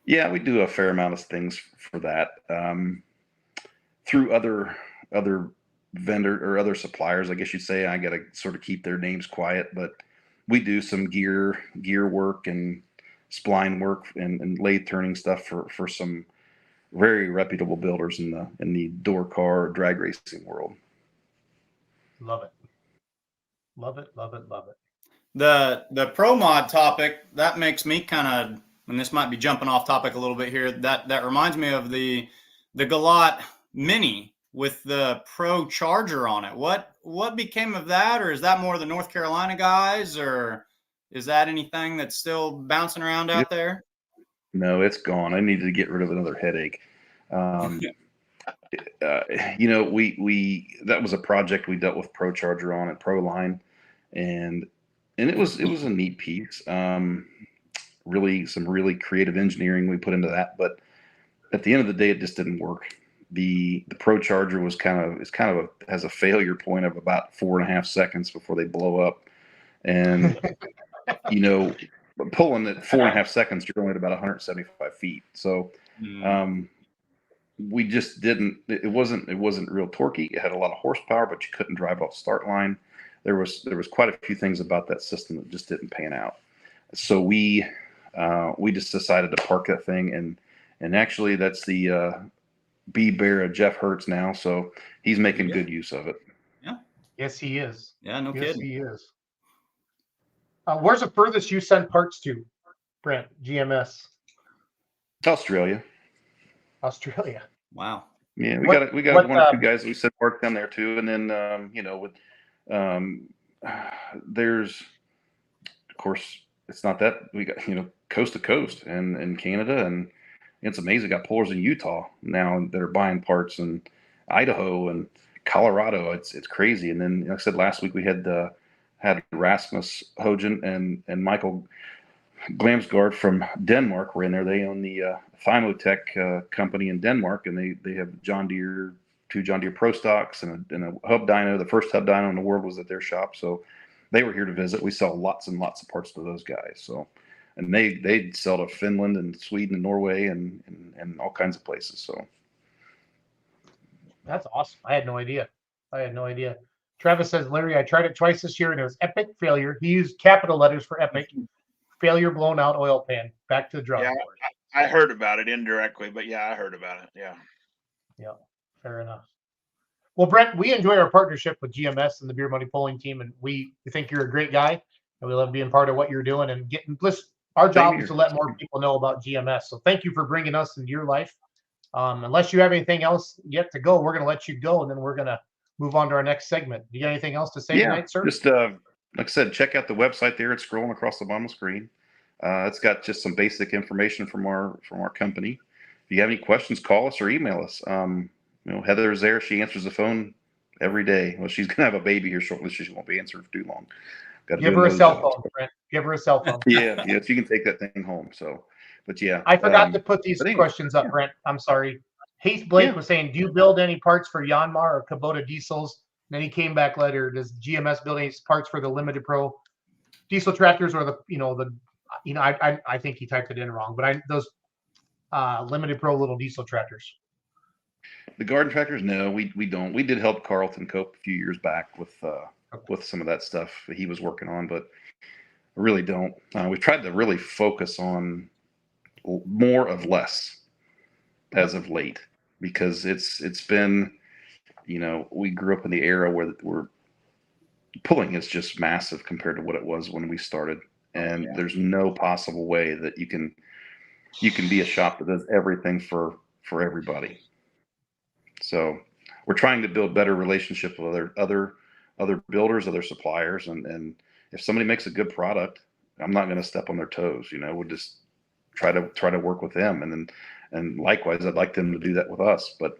Yeah, we do a fair amount of things for that through other vendor or other suppliers, I guess you'd say. I got to sort of keep their names quiet, but we do some gear work and spline work and lathe turning stuff for some very reputable builders in the door car drag racing world. Love it. Love it, love it, love it. The pro mod topic, that makes me kind of, and this might be jumping off topic a little bit here, that reminds me of the Galot Mini with the Pro Charger on it. What became of that? Or is that more the North Carolina guys, or is that anything that's still bouncing around out there? No, it's gone. I needed to get rid of another headache. We that was a project we dealt with Pro Charger on and Pro Line, and it was a neat piece. Really, some really creative engineering we put into that, but at the end of the day, it just didn't work. The Pro Charger was has a failure point of about 4.5 seconds before they blow up, and pulling at 4.5 seconds, you're only at about 175 feet. So we just didn't. It wasn't real torquey. It had a lot of horsepower, but you couldn't drive off the start line. there was quite a few things about that system that just didn't pan out. So we just decided to park that thing, and actually that's the B Bear of Jeff Hertz now, so he's making good use of it. Yeah. Yes, he is. Yeah, no Yes, kidding. he is. Where's the furthest you send parts to, Brent? GMS, Australia. Australia. Wow. Yeah, we What- got what, one or two guys that we sent work down there too, and then there's, of course, it's not that we got coast to coast and Canada, and it's amazing. We got pullers in Utah now that are buying parts, and Idaho and Colorado. It's crazy. And then, like I said, last week we had Rasmus Hogen and Michael Glamsgaard from Denmark were in there. They own the Thymotech company in Denmark, and they have two John Deere Pro Stocks and a hub dyno. The first hub dyno in the world was at their shop, so they were here to visit. We sell lots and lots of parts to those guys. So, and they sell to Finland and Sweden and Norway and all kinds of places. So That's awesome. I had no idea. Travis says, Larry, I tried it twice this year and it was epic failure. He used capital letters for epic. Failure, blown out oil pan. Back to the drawing board. I heard about it indirectly, but yeah, I heard about it. Yeah. Yeah, fair enough. Well, Brent, we enjoy our partnership with GMS and the Beer Money Polling Team, and we think you're a great guy, and we love being part of what you're doing and getting. Listen, our job is to let more people know about GMS. So thank you for bringing us into your life. Unless you have anything else yet to go, we're going to let you go, and then we're going to move on to our next segment. You got anything else to say tonight, sir? Just like I said, check out the website there. It's scrolling across the bottom of the screen. It's got just some basic information from our company. If you have any questions, call us or email us. Heather's there. She answers the phone every day. Well, she's gonna have a baby here shortly, so she won't be answering for too long. Give her a cell phone, Brent. Give her a cell phone. Yeah, she can take that thing home. So, but yeah, I forgot to put these questions up, Brent. I'm sorry. Heath Blake was saying, do you build any parts for Yanmar or Kubota diesels? And then he came back later. Does GMS build any parts for the Limited Pro diesel tractors or I think he typed it in wrong, but those Limited Pro little diesel tractors. The garden tractors, no, we don't. We did help Carlton Cope a few years back with some of that stuff that he was working on, but I really don't. We've tried to really focus on more of less as of late, because it's been, we grew up in the era where pulling is just massive compared to what it was when we started, and there's no possible way that you can be a shop that does everything for everybody. So we're trying to build better relationships with other builders, other suppliers, and if somebody makes a good product, I'm not going to step on their toes. We'll just try to work with them, and likewise, I'd like them to do that with us. But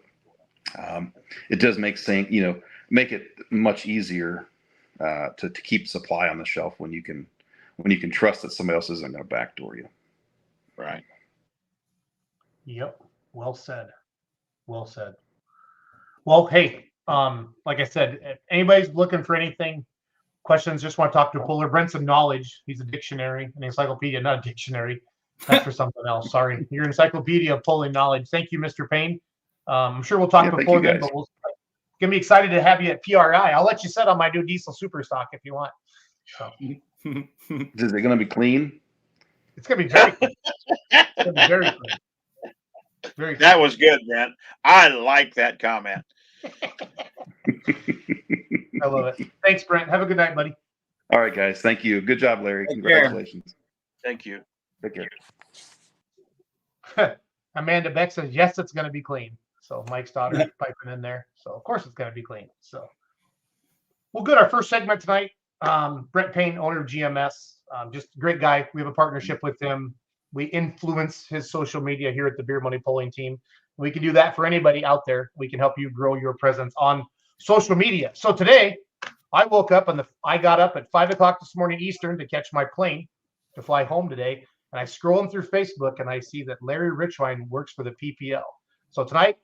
it does make it much easier to keep supply on the shelf when you can trust that somebody else isn't going to backdoor you. Right. Yep. Well said. Well, hey, like I said, if anybody's looking for anything, questions, just want to talk to a puller. Brent's a knowledge. He's a dictionary, an encyclopedia, not a dictionary. That's for something else. Sorry. Your encyclopedia of pulling knowledge. Thank you, Mr. Payne. I'm sure we'll talk before then, but we'll gonna be excited to have you at PRI. I'll let you set on my new diesel super stock if you want. So. Is it going to be clean? It's gonna be very clean. It's gonna be very clean. Very clean. That was good, Brent. I like that comment. I love it. Thanks, Brent. Have a good night, buddy. All right, guys. Thank you. Good job, Larry. Congratulations. Thank you. Take care. Amanda Beck says, yes, it's going to be clean. So Mike's daughter piping in there. So of course it's going to be clean. So, well, good. Our first segment tonight, Brent Payne, owner of GMS, just a great guy. We have a partnership with him. We influence his social media here at the Beer Money Polling Team. We can do that for anybody out there. We can help you grow your presence on social media. So today I woke up I got up at 5:00 this morning Eastern to catch my plane to fly home today. And I scrolling through Facebook and I see that Larry Richwine works for the PPL. So tonight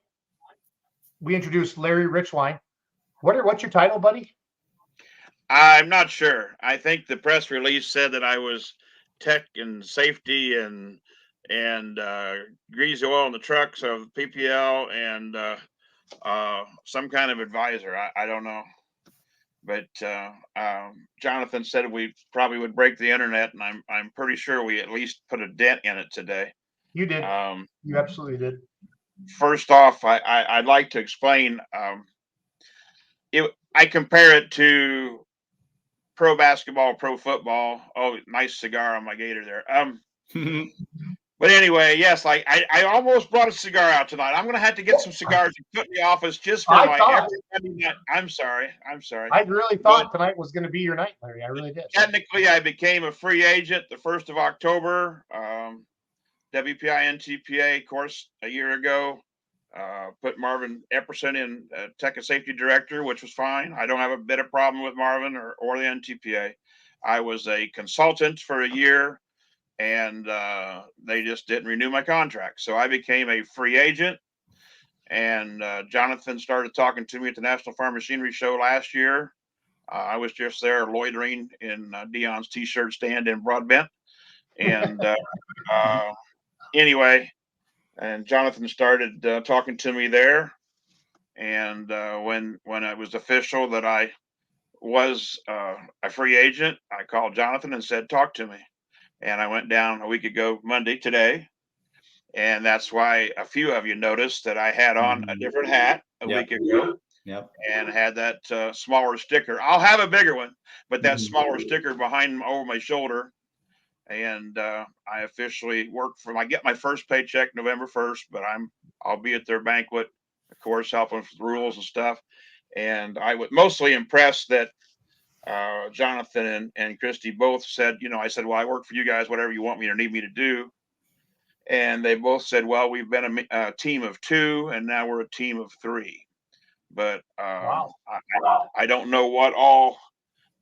we introduced Larry Richwine. What's your title, buddy? I'm not sure. I think the press release said that I was tech and safety and greasy oil in the trucks of PPL and some kind of advisor. I don't know. but Jonathan said we probably would break the internet, and I'm pretty sure we at least put a dent in it today. You did. Um, You absolutely did. First off, I'd like to explain. I compare it to pro basketball, pro football. Oh, nice cigar on my gator there. But anyway, yes, I almost brought a cigar out tonight. I'm going to have to get some cigars and put in the office just for my everybody. I'm sorry. I really thought tonight was going to be your night, Larry. I really did. Technically, I became a free agent the 1st of October. WPI NTPA course a year ago. Put Marvin Epperson in Tech and Safety Director, which was fine. I don't have a bit of problem with Marvin or the NTPA. I was a consultant for a year, and they just didn't renew my contract. So I became a free agent, and Jonathan started talking to me at the National Farm Machinery Show last year. I was just there loitering in Dion's t-shirt stand in Broadbent. And anyway, and Jonathan started talking to me there. And when it was official that I was a free agent, I called Jonathan and said, talk to me. And I went down a week ago, Monday, today. And that's why a few of you noticed that I had on a different hat a week ago. Yep. And had that smaller sticker. I'll have a bigger one, but that smaller sticker behind over my shoulder. And I officially work for. I get my first paycheck November 1st, but I'll be at their banquet, of course, helping with the rules and stuff. And I was mostly impressed that Jonathan and Christy both said, I said, well, I work for you guys, whatever you want me or need me to do. And they both said, well, we've been a team of 2, and now we're a team of 3. But I don't know what all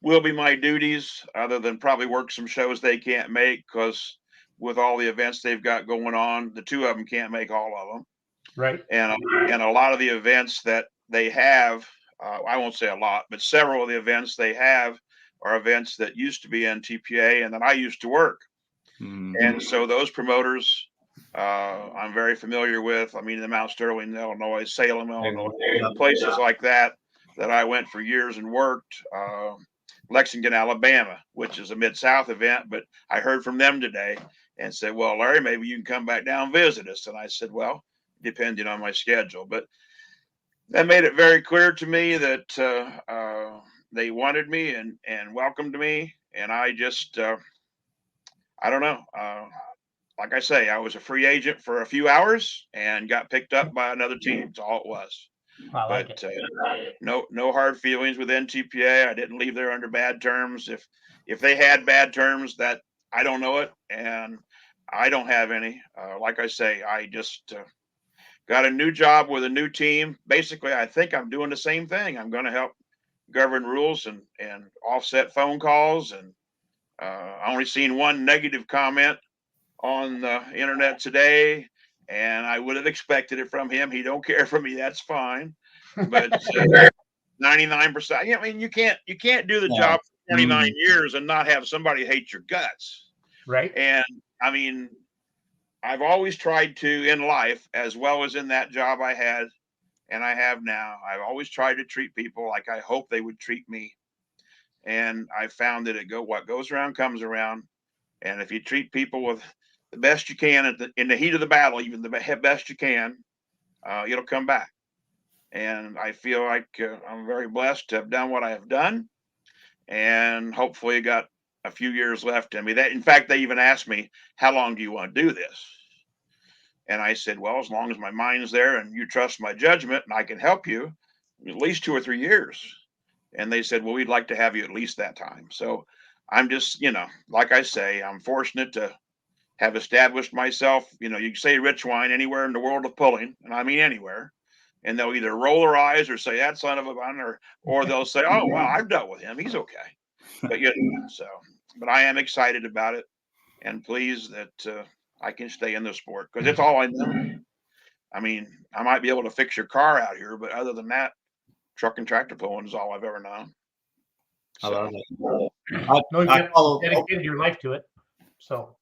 will be my duties other than probably work some shows they can't make, because with all the events they've got going on, the 2 of them can't make all of them. Right. And a lot of the events that they have, I won't say a lot, but several of the events they have are events that used to be NTPA and that I used to work. And so those promoters, I'm very familiar with. I mean, the Mount Sterling, Illinois, Salem, Illinois, places like that I went for years and worked. Lexington, Alabama, which is a Mid-South event, but I heard from them today and said, well, Larry, maybe you can come back down and visit us. And I said, well, depending on my schedule. But that made it very clear to me that they wanted me and welcomed me. And I just, I don't know. Like I say, I was a free agent for a few hours and got picked up by another team. That's all it was. But no hard feelings with NTPA. I didn't leave there under bad terms. If they had bad terms, that I don't know it, and I don't have any. Like I say, I just got a new job with a new team. Basically, I think I'm doing the same thing. I'm going to help govern rules and offset phone calls. And I only seen one negative comment on the internet today, and I would have expected it from him. He don't care for me. That's fine. But 99%. I mean, you can't do the job for 29 years and not have somebody hate your guts. Right. And I mean, I've always tried to, in life, as well as in that job I had and I have now, I've always tried to treat people like I hope they would treat me. And I found that what goes around comes around. And if you treat people with the best you can in the heat of the battle, even the best you can, it'll come back. And I feel like I'm very blessed to have done what I have done, and hopefully got a few years left in me. In fact, they even asked me, how long do you want to do this? And I said, well, as long as my mind's there and you trust my judgment and I can help you, at least 2 or 3 years. And they said, well, we'd like to have you at least that time. So I'm just, like I say, I'm fortunate to have established myself. You say Richwine anywhere in the world of pulling, and I mean anywhere, and they'll either roll their eyes or say that son of a gun, or they'll say, oh, well, I've dealt with him, he's okay. But but I am excited about it and pleased that I can stay in the sport, because it's all I know. I mean, I might be able to fix your car out here, but other than that, truck and tractor pulling is all I've ever known. I love it. No, you dedicated your life to it. So,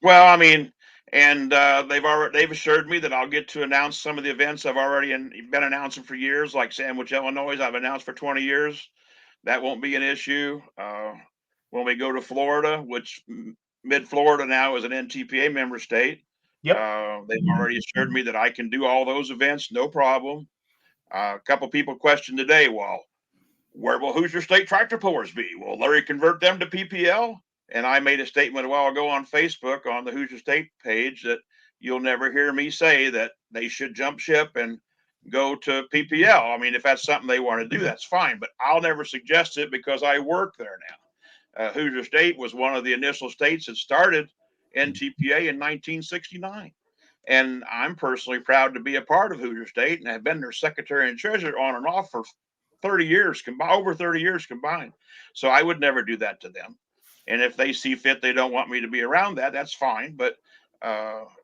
well, I mean, and they've assured me that I'll get to announce some of the events I've already been announcing for years, like Sandwich, Illinois. I've announced for 20 years. that won't be an issue. When we go to Florida, which mid-Florida now is an NTPA member state, Yep. they've already assured me that I can do all those events, no problem. A couple people questioned today, well, where will Hoosier State tractor pullers be? Will Larry convert them to PPL? And I made a statement a while ago on Facebook on the Hoosier State page that you'll never hear me say that they should jump ship and go to PPL. I mean, if that's something they want to do, that's fine, but I'll never suggest it because I work there now. Hoosier State was one of the initial states that started NTPA in 1969. And I'm personally proud to be a part of Hoosier State and have been their secretary and treasurer on and off for 30 years, over 30 years combined. So I would never do that to them. And if they see fit, they don't want me to be around that, that's fine. But,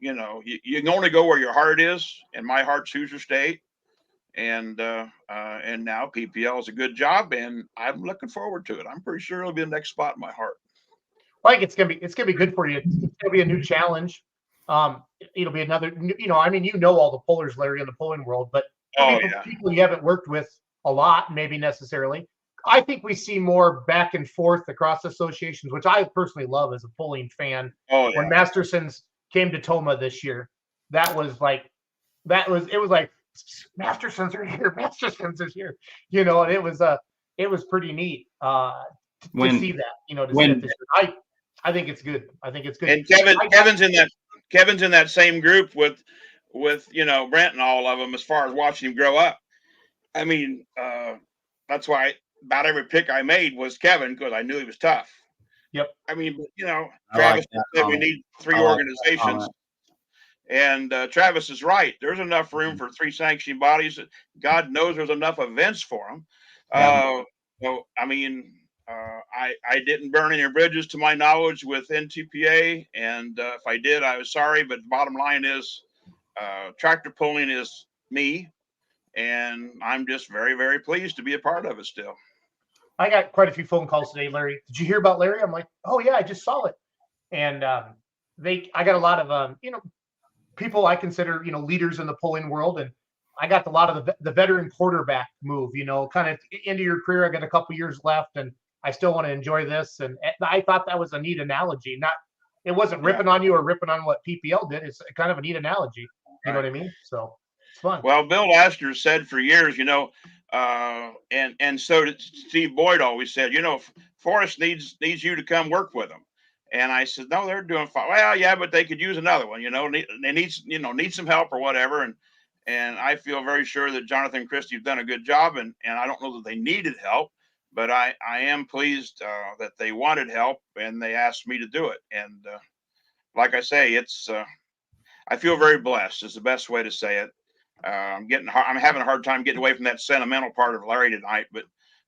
you know, you can only go where your heart is. And my heart's Hoosier State. And now PPL is a good job. And I'm looking forward to it. I'm pretty sure it'll be the next spot in my heart. I think it's gonna be good for you. It's gonna be a new challenge. It'll be another. You know, I mean, you know all the pullers, Larry, in the pulling world, but people you haven't worked with a lot, maybe necessarily. I think we see more back and forth across associations, which I personally love as a pulling fan. When Masterson's came to Toma this year, it was like Masterson's are here, Masterson's is here, you know, and it was pretty neat to see that, you know, to see it this year. I think it's good. I think it's good. And Kevin's in that same group with you know, Brent and all of them as far as watching him grow up. I mean, that's why about every pick I made was Kevin because I knew he was tough. Yep. I mean, you know, Travis said we need 3 organizations. And Travis is right. There's enough room for 3 sanctioning bodies. God knows there's enough events for them. So, I mean, I didn't burn any bridges to my knowledge with NTPA. And if I did, I was sorry. But the bottom line is tractor pulling is me. And I'm just very, very pleased to be a part of it still. I got quite a few phone calls today, Larry. Did you hear about Larry? I'm like, oh yeah, I just saw it. And I got a lot of, you know, people I consider, you know, leaders in the pulling world. And I got a lot of the veteran quarterback move, you know, kind of into your career. I got a couple years left and I still want to enjoy this. And I thought that was a neat analogy. It wasn't ripping on you or ripping on what PPL did. It's kind of a neat analogy. You know what I mean? So it's fun. Well, Bill Laster said for years, you know, and so did Steve Boyd always said, you know, Forrest needs you to come work with them. And I said, no, they're doing fine. Well, yeah, but they could use another one, you know, they need some help or whatever. And I feel very sure that Jonathan Christie have done a good job. And I don't know that they needed help, but I am pleased that they wanted help and they asked me to do it. And like I say, I feel very blessed is the best way to say it. I'm having a hard time getting away from that sentimental part of Larry tonight, but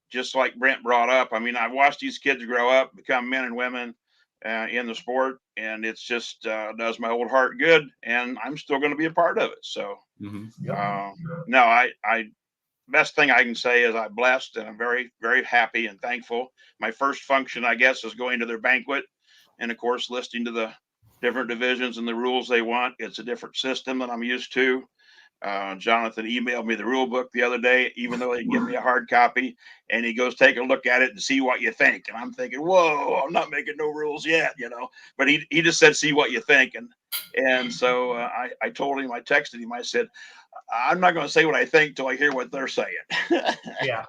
just like Brent brought up, I mean, I've watched these kids grow up, become men and women in the sport, and it's just does my old heart good, and I'm still going to be a part of it. So, no, best thing I can say is I'm blessed, and I'm very, very happy and thankful. My first function, I guess, is going to their banquet, and of course, listening to the different divisions and the rules they want. It's a different system than I'm used to. Jonathan emailed me the rule book the other day, even though he gave me a hard copy, and he goes, take a look at it and see what you think. And I'm thinking, whoa, I'm not making no rules yet, you know, but he just said, see what you think. And so I told him, I texted him, I said, I'm not going to say what I think till I hear what they're saying. Yeah.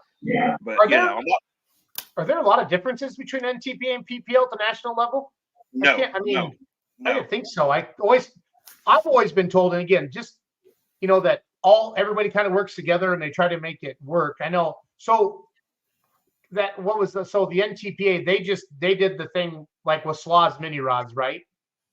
But are there a lot of differences between NTPA and PPL at the national level? No, I didn't think so. I've always been told, and again, just, you know, that everybody kind of works together and they try to make it work. I know. So the NTPA, they did the thing like with Slaw's mini rods, right?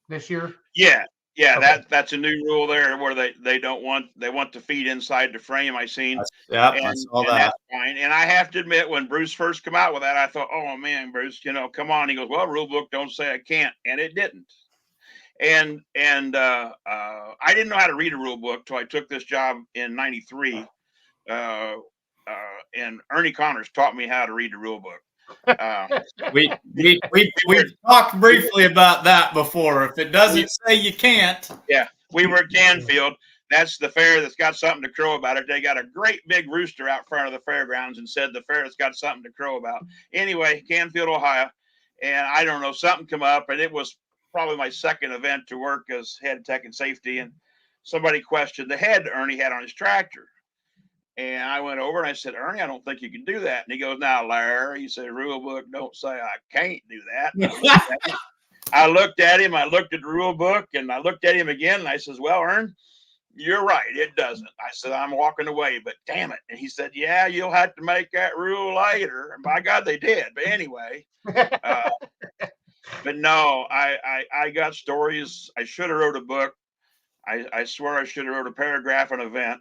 This year? Yeah. Okay. That's a new rule there where they want to feed inside the frame. I seen. I saw that. That's fine. And I have to admit, when Bruce first came out with that, I thought, oh man, Bruce, you know, come on. He goes, well, rule book don't say I can't, and it didn't. And I didn't know how to read a rule book till I took this job in '93. And Ernie Connors taught me how to read the rule book. We talked briefly about that before. If it doesn't say you can't. Yeah, we were at Canfield, that's the fair that's got something to crow about it. They got a great big rooster out front of the fairgrounds and said the fair that's got something to crow about. Anyway, Canfield, Ohio. And I don't know, something come up, and it was probably my second event to work as head tech and safety. And somebody questioned the head Ernie had on his tractor. And I went over and I said, Ernie, I don't think you can do that. And he goes, now, Larry, he said, rule book don't say I can't do that. I looked at him, I looked at the rule book, and I looked at him again, and I says, well, Ern, you're right, it doesn't. I said, I'm walking away, but damn it. And he said, yeah, you'll have to make that rule later. And by God, they did. But anyway, but no, I got stories. I should have wrote a book. I swear I should have wrote a paragraph an event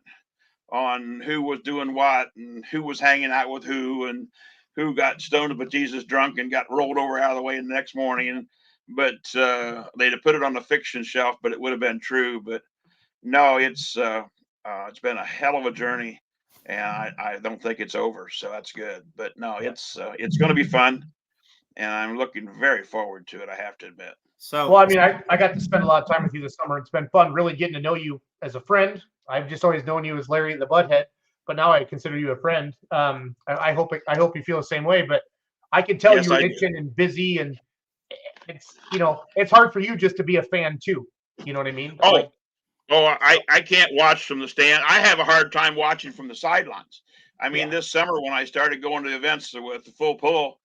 on who was doing what and who was hanging out with who and who got stoned but Jesus drunk and got rolled over out of the way the next morning. But they'd have put it on the fiction shelf, but it would have been true. But no, it's been a hell of a journey, and I don't think it's over. So that's good. But no, it's going to be fun, and I'm looking very forward to it. I have to admit. So, well, I mean, I got to spend a lot of time with you this summer. It's been fun, really getting to know you as a friend. I've just always known you as Larry the Butthead, but now I consider you a friend. I hope you feel the same way. But I can tell you're itching and busy, and it's it's hard for you just to be a fan too. You know what I mean? I can't watch from the stand. I have a hard time watching from the sidelines. I mean, this summer when I started going to events with the full pull,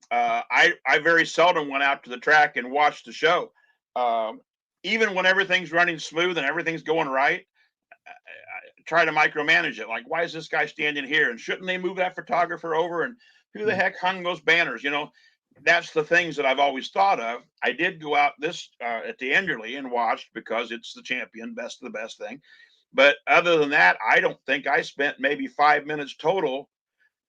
I very seldom went out to the track and watched the show. Even when everything's running smooth and everything's going right, I try to micromanage it. Like, why is this guy standing here? And shouldn't they move that photographer over? And who the heck hung those banners? That's the things that I've always thought of. I did go out this at the Enderley and watched because it's the champion, best of the best thing. But other than that, I don't think I spent maybe 5 minutes total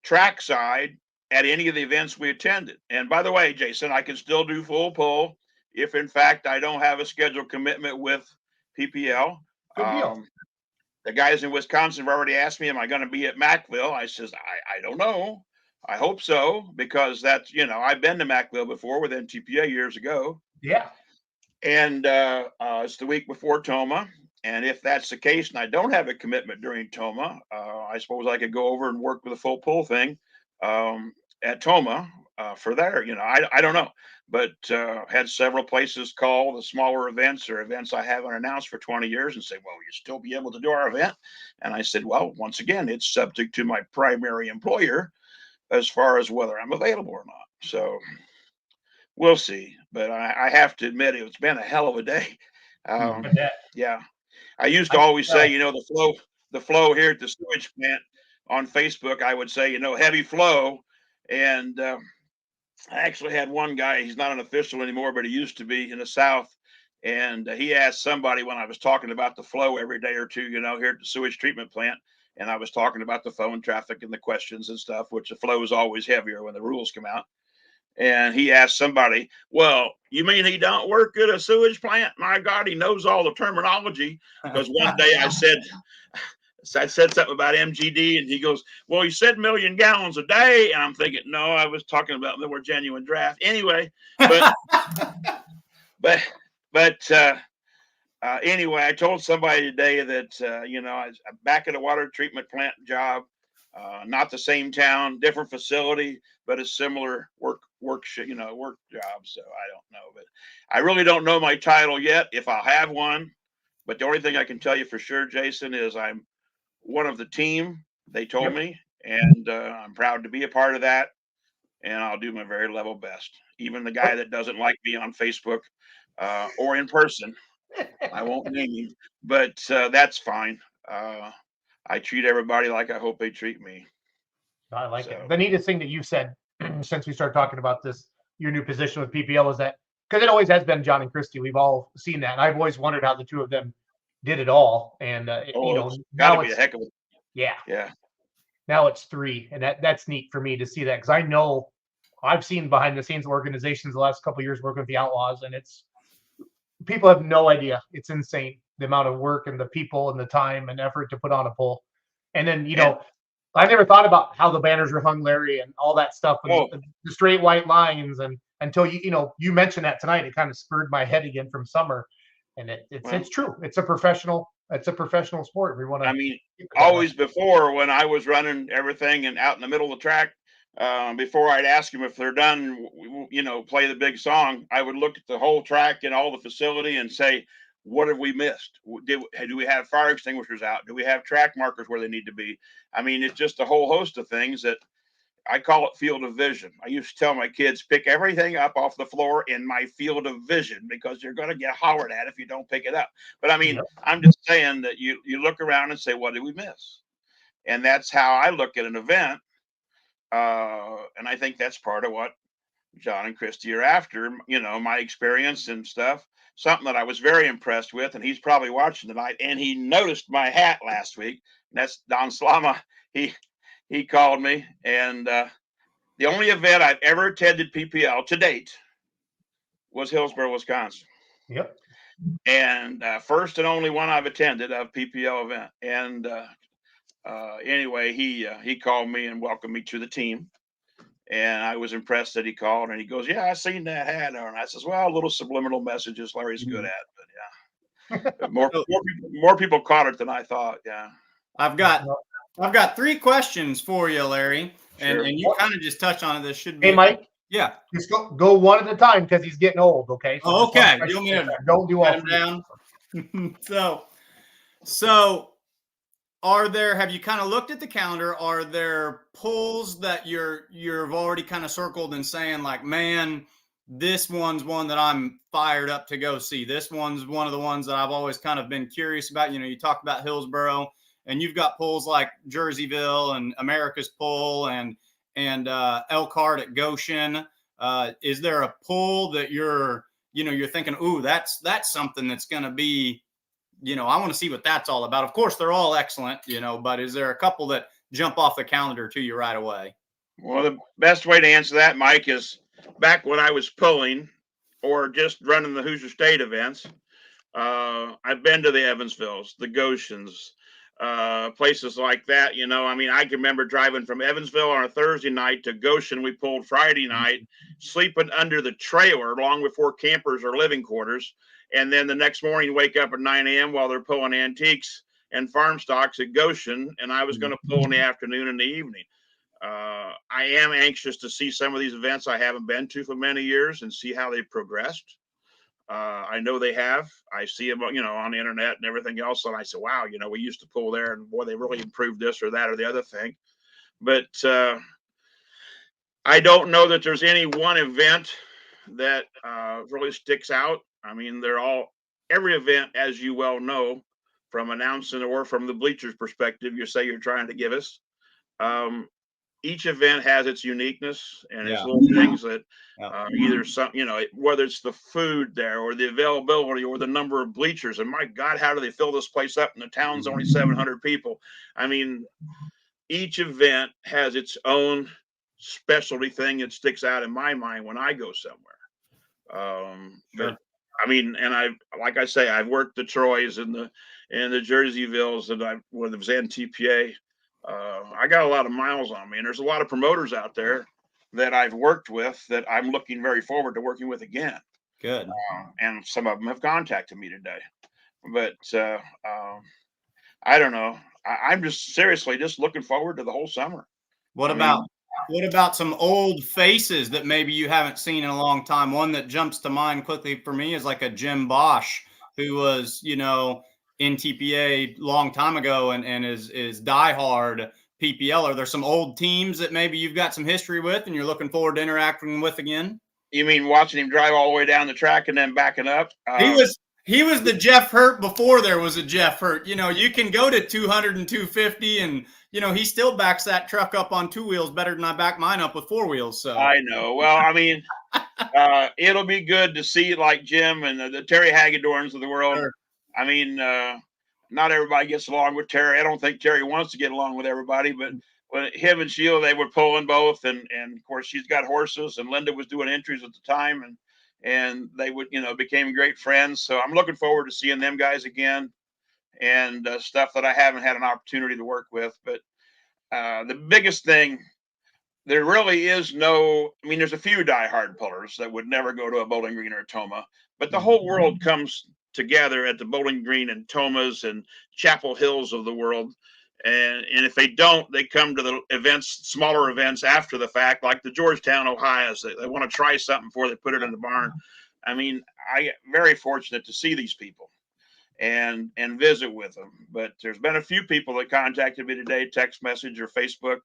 trackside at any of the events we attended. And by the way, Jason, I can still do full pull if in fact I don't have a scheduled commitment with PPL. Good deal. The guys in Wisconsin have already asked me, am I going to be at Mackville? I says, I don't know. I hope so, because that's, I've been to Mackville before with NTPA years ago. Yeah. And it's the week before Toma. And if that's the case and I don't have a commitment during Toma, I suppose I could go over and work with a full pull thing at Toma for there. I don't know. But had several places call the smaller events or events I haven't announced for 20 years and say, well, you still be able to do our event? And I said, well, once again, it's subject to my primary employer as far as whether I'm available or not. So we'll see. But I have to admit, it's been a hell of a day. Yeah. I used to always say, the flow here at the sewage plant on Facebook, I would say, heavy flow. And I actually had one guy, he's not an official anymore, but he used to be in the South. And he asked somebody when I was talking about the flow every day or two, here at the sewage treatment plant. And I was talking about the phone traffic and the questions and stuff, which the flow is always heavier when the rules come out. And he asked somebody, well, you mean he don't work at a sewage plant? My God, he knows all the terminology. Because one day I said something about MGD, and he goes, well, you said 1 million gallons a day. And I'm thinking, no, I was talking about the more genuine draft. Anyway, anyway, I told somebody today that, I'm back at a water treatment plant job, not the same town, different facility, but a similar work job. So I don't know, but I really don't know my title yet, if I'll have one. But the only thing I can tell you for sure, Jason, is I'm one of the team, they told me, and I'm proud to be a part of that. And I'll do my very level best. Even the guy that doesn't like me on Facebook or in person, I won't name him, but that's fine. I treat everybody like I hope they treat me. I like it. The neatest thing that you said since we started talking about this, your new position with PPL, is that, because it always has been John and Christy. We've all seen that. And I've always wondered how the two of them did it all. And, gotta be a heck of a. Yeah. Now it's 3. And that's neat for me to see that, because I know I've seen behind the scenes organizations the last couple of years working with the Outlaws, and people have no idea. It's insane, the amount of work and the people and the time and effort to put on a pull. And then, I never thought about how the banners were hung, Larry, and all that stuff, and the straight white lines. And until you mentioned that tonight, it kind of spurred my head again from summer. And it's true. It's a professional It's a professional sport. We want to. I mean, always before when I was running everything and out in the middle of the track, before I'd ask them if they're done, play the big song, I would look at the whole track and all the facility and say, what have we missed? Do we have fire extinguishers out? Do we have track markers where they need to be? I mean, it's just a whole host of things that I call it field of vision. I used to tell my kids, pick everything up off the floor in my field of vision because you're going to get hollered at if you don't pick it up. But I mean, I'm just saying that you look around and say, what did we miss? And that's how I look at an event. And I think that's part of what John and Christy are after, my experience and stuff. Something that I was very impressed with, and he's probably watching tonight, and he noticed my hat last week. And that's Don Slama. He called me, and the only event I've ever attended PPL to date was Hillsboro, Wisconsin. Yep. And first and only one I've attended of PPL event. And anyway, he called me and welcomed me to the team. And I was impressed that he called, and he goes, yeah, I seen that hat. And I says, well, little subliminal messages Larry's good at, but yeah. more people caught it than I thought. Yeah. I've got 3 questions for you, Larry. Sure. And you kind of just touched on it. This should be. Hey, Mike. Yeah. Just go one at a time because he's getting old. Okay. So okay. You want me to don't do all down? So have you kind of looked at the calendar? Are there polls that you've already kind of circled and saying like, man, this one's one that I'm fired up to go see. This one's one of the ones that I've always kind of been curious about. You talked about Hillsboro, and you've got polls like Jerseyville and America's Poll and Elkhart at Goshen. Is there a poll that you're thinking, ooh, that's something that's going to be, I want to see what that's all about. Of course, they're all excellent, but is there a couple that jump off the calendar to you right away? Well, the best way to answer that, Mike, is back when I was pulling or just running the Hoosier State events. I've been to the Evansvilles, the Goshens, places like that. I can remember driving from Evansville on a Thursday night to Goshen. We pulled Friday night, sleeping under the trailer long before campers or living quarters. And then the next morning, wake up at 9 a.m. while they're pulling antiques and farm stocks at Goshen. And I was going to pull in the afternoon and the evening. I am anxious to see some of these events I haven't been to for many years and see how they've progressed. I know they have. I see them, on the internet and everything else. And I say, wow, we used to pull there, and boy, they really improved this or that or the other thing. But I don't know that there's any one event that really sticks out. I mean, every event, as you well know, from announcing or from the bleachers perspective, you say you're trying to give us. Each event has its uniqueness and its little things that either whether it's the food there or the availability or the number of bleachers. And my God, how do they fill this place up? And the town's only 700 people. I mean, each event has its own specialty thing that sticks out in my mind when I go somewhere. But I mean, and like I say, I've worked the Troys and the Jerseyvilles, and when it was NTPA. I got a lot of miles on me, and there's a lot of promoters out there that I've worked with that I'm looking very forward to working with again. Good. And some of them have contacted me today, but I don't know. I'm just seriously just looking forward to the whole summer. What about some old faces that maybe you haven't seen in a long time? One that jumps to mind quickly for me is like a Jim Bosch, who was, in TPA long time ago and is diehard PPL. Are there some old teams that maybe you've got some history with and you're looking forward to interacting with again? You mean watching him drive all the way down the track and then backing up? He was the Jeff Hurt before there was a Jeff Hurt. You can go to 200 and 250 and, he still backs that truck up on 2 wheels better than I back mine up with 4 wheels. So I know. Well, I mean, it'll be good to see like Jim and the Terry Hagedorns of the world. Sure. I mean, not everybody gets along with Terry. I don't think Terry wants to get along with everybody, but when him and Sheila, they were pulling both. And of course, she's got horses, and Linda was doing entries at the time. And they would, became great friends. So I'm looking forward to seeing them guys again and stuff that I haven't had an opportunity to work with. But the biggest thing, there really is there's a few diehard pullers that would never go to a Bowling Green or a Toma, but the whole world comes together at the Bowling Green and Thomas and Chapel Hills of the world. And if they don't, they come to the events, smaller events after the fact, like the Georgetown, Ohio's. They want to try something before they put it in the barn. I mean, I get very fortunate to see these people and visit with them. But there's been a few people that contacted me today, text message or Facebook,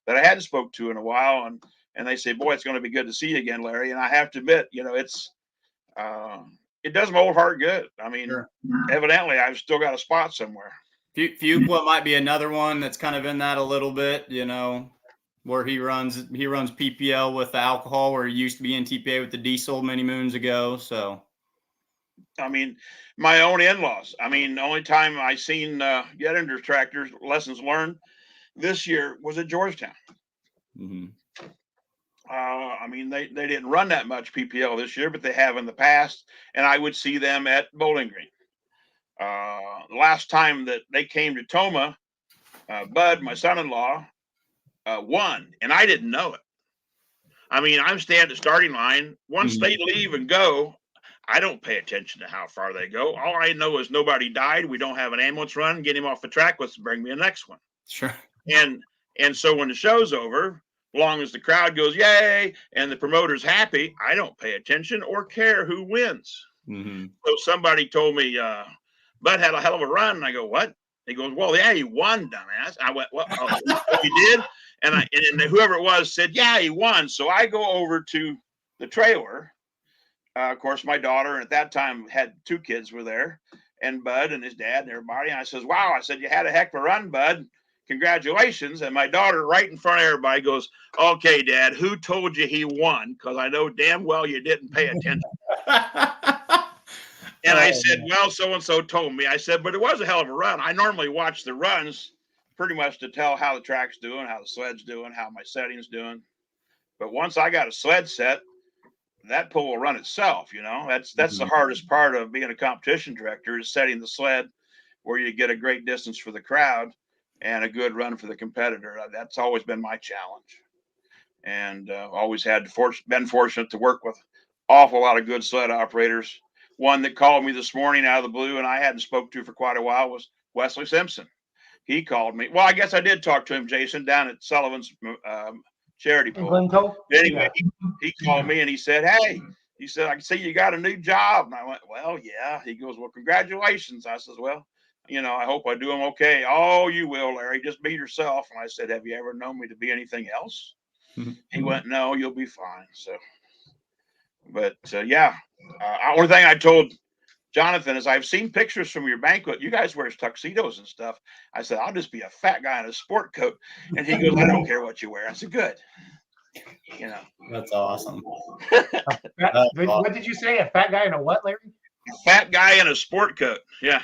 that I hadn't spoke to in a while. And they say, boy, it's going to be good to see you again, Larry. And I have to admit, you know, it does my old heart good. I mean, Sure. Evidently I've still got a spot somewhere. Fuqua might be another one that's kind of in that a little bit, you know, where he runs PPL with the alcohol, where he used to be in TPA with the diesel many moons ago. So, I mean, my own in-laws. I mean, the only time I seen Gettinger tractors lessons learned this year was at Georgetown. mm-hmm. I mean, they didn't run that much PPL this year, but they have in the past, and I would see them at Bowling Green. The last time that they came to Toma, Bud, my son-in-law, won, and I didn't know it. I mean, I'm standing at the starting line. Once they leave and go, I don't pay attention to how far they go. All I know is nobody died. We don't have an ambulance run. Get him off the track. Let's bring me the next one. Sure. And so when the show's over, as long as the crowd goes, yay, and the promoter's happy, I don't pay attention or care who wins. Mm-hmm. So somebody told me, Bud had a hell of a run. And I go, what? He goes, well, yeah, he won, dumbass. I went, well, he did? And whoever it was said, yeah, he won. So I go over to the trailer. Of course, my daughter, and at that time had 2 kids were there, and Bud and his dad and everybody. And I says, wow, I said, you had a heck of a run, Bud. Congratulations. And my daughter, right in front of everybody, goes, okay, Dad, who told you he won? Because I know damn well you didn't pay attention. And I said, well, so-and-so told me. I said, but it was a hell of a run. I normally watch the runs pretty much to tell how the track's doing, how the sled's doing, how my setting's doing. But once I got a sled set, that pull will run itself, you know. That's the hardest part of being a competition director, is setting the sled where you get a great distance for the crowd and a good run for the competitor. That's always been my challenge. And always been fortunate to work with awful lot of good sled operators. One that called me this morning out of the blue and I hadn't spoke to for quite a while was Wesley Simpson. He called me. Well, I guess I did talk to him, Jason, down at Sullivan's charity pool. Anyway, he called me and he said, hey, he said, I can see you got a new job. And I went, well, yeah. He goes, well, congratulations. I says, well, you know, I hope I do them okay. Oh, you will, Larry. Just be yourself. And I said, have you ever known me to be anything else? He went, no, you'll be fine. So, but yeah, only thing I told Jonathan is, I've seen pictures from your banquet. You guys wear tuxedos and stuff. I said, I'll just be a fat guy in a sport coat. And he goes, I don't care what you wear. I said, good. You know, That's awesome. What did you say? A fat guy in a what, Larry? A fat guy in a sport coat. Yeah.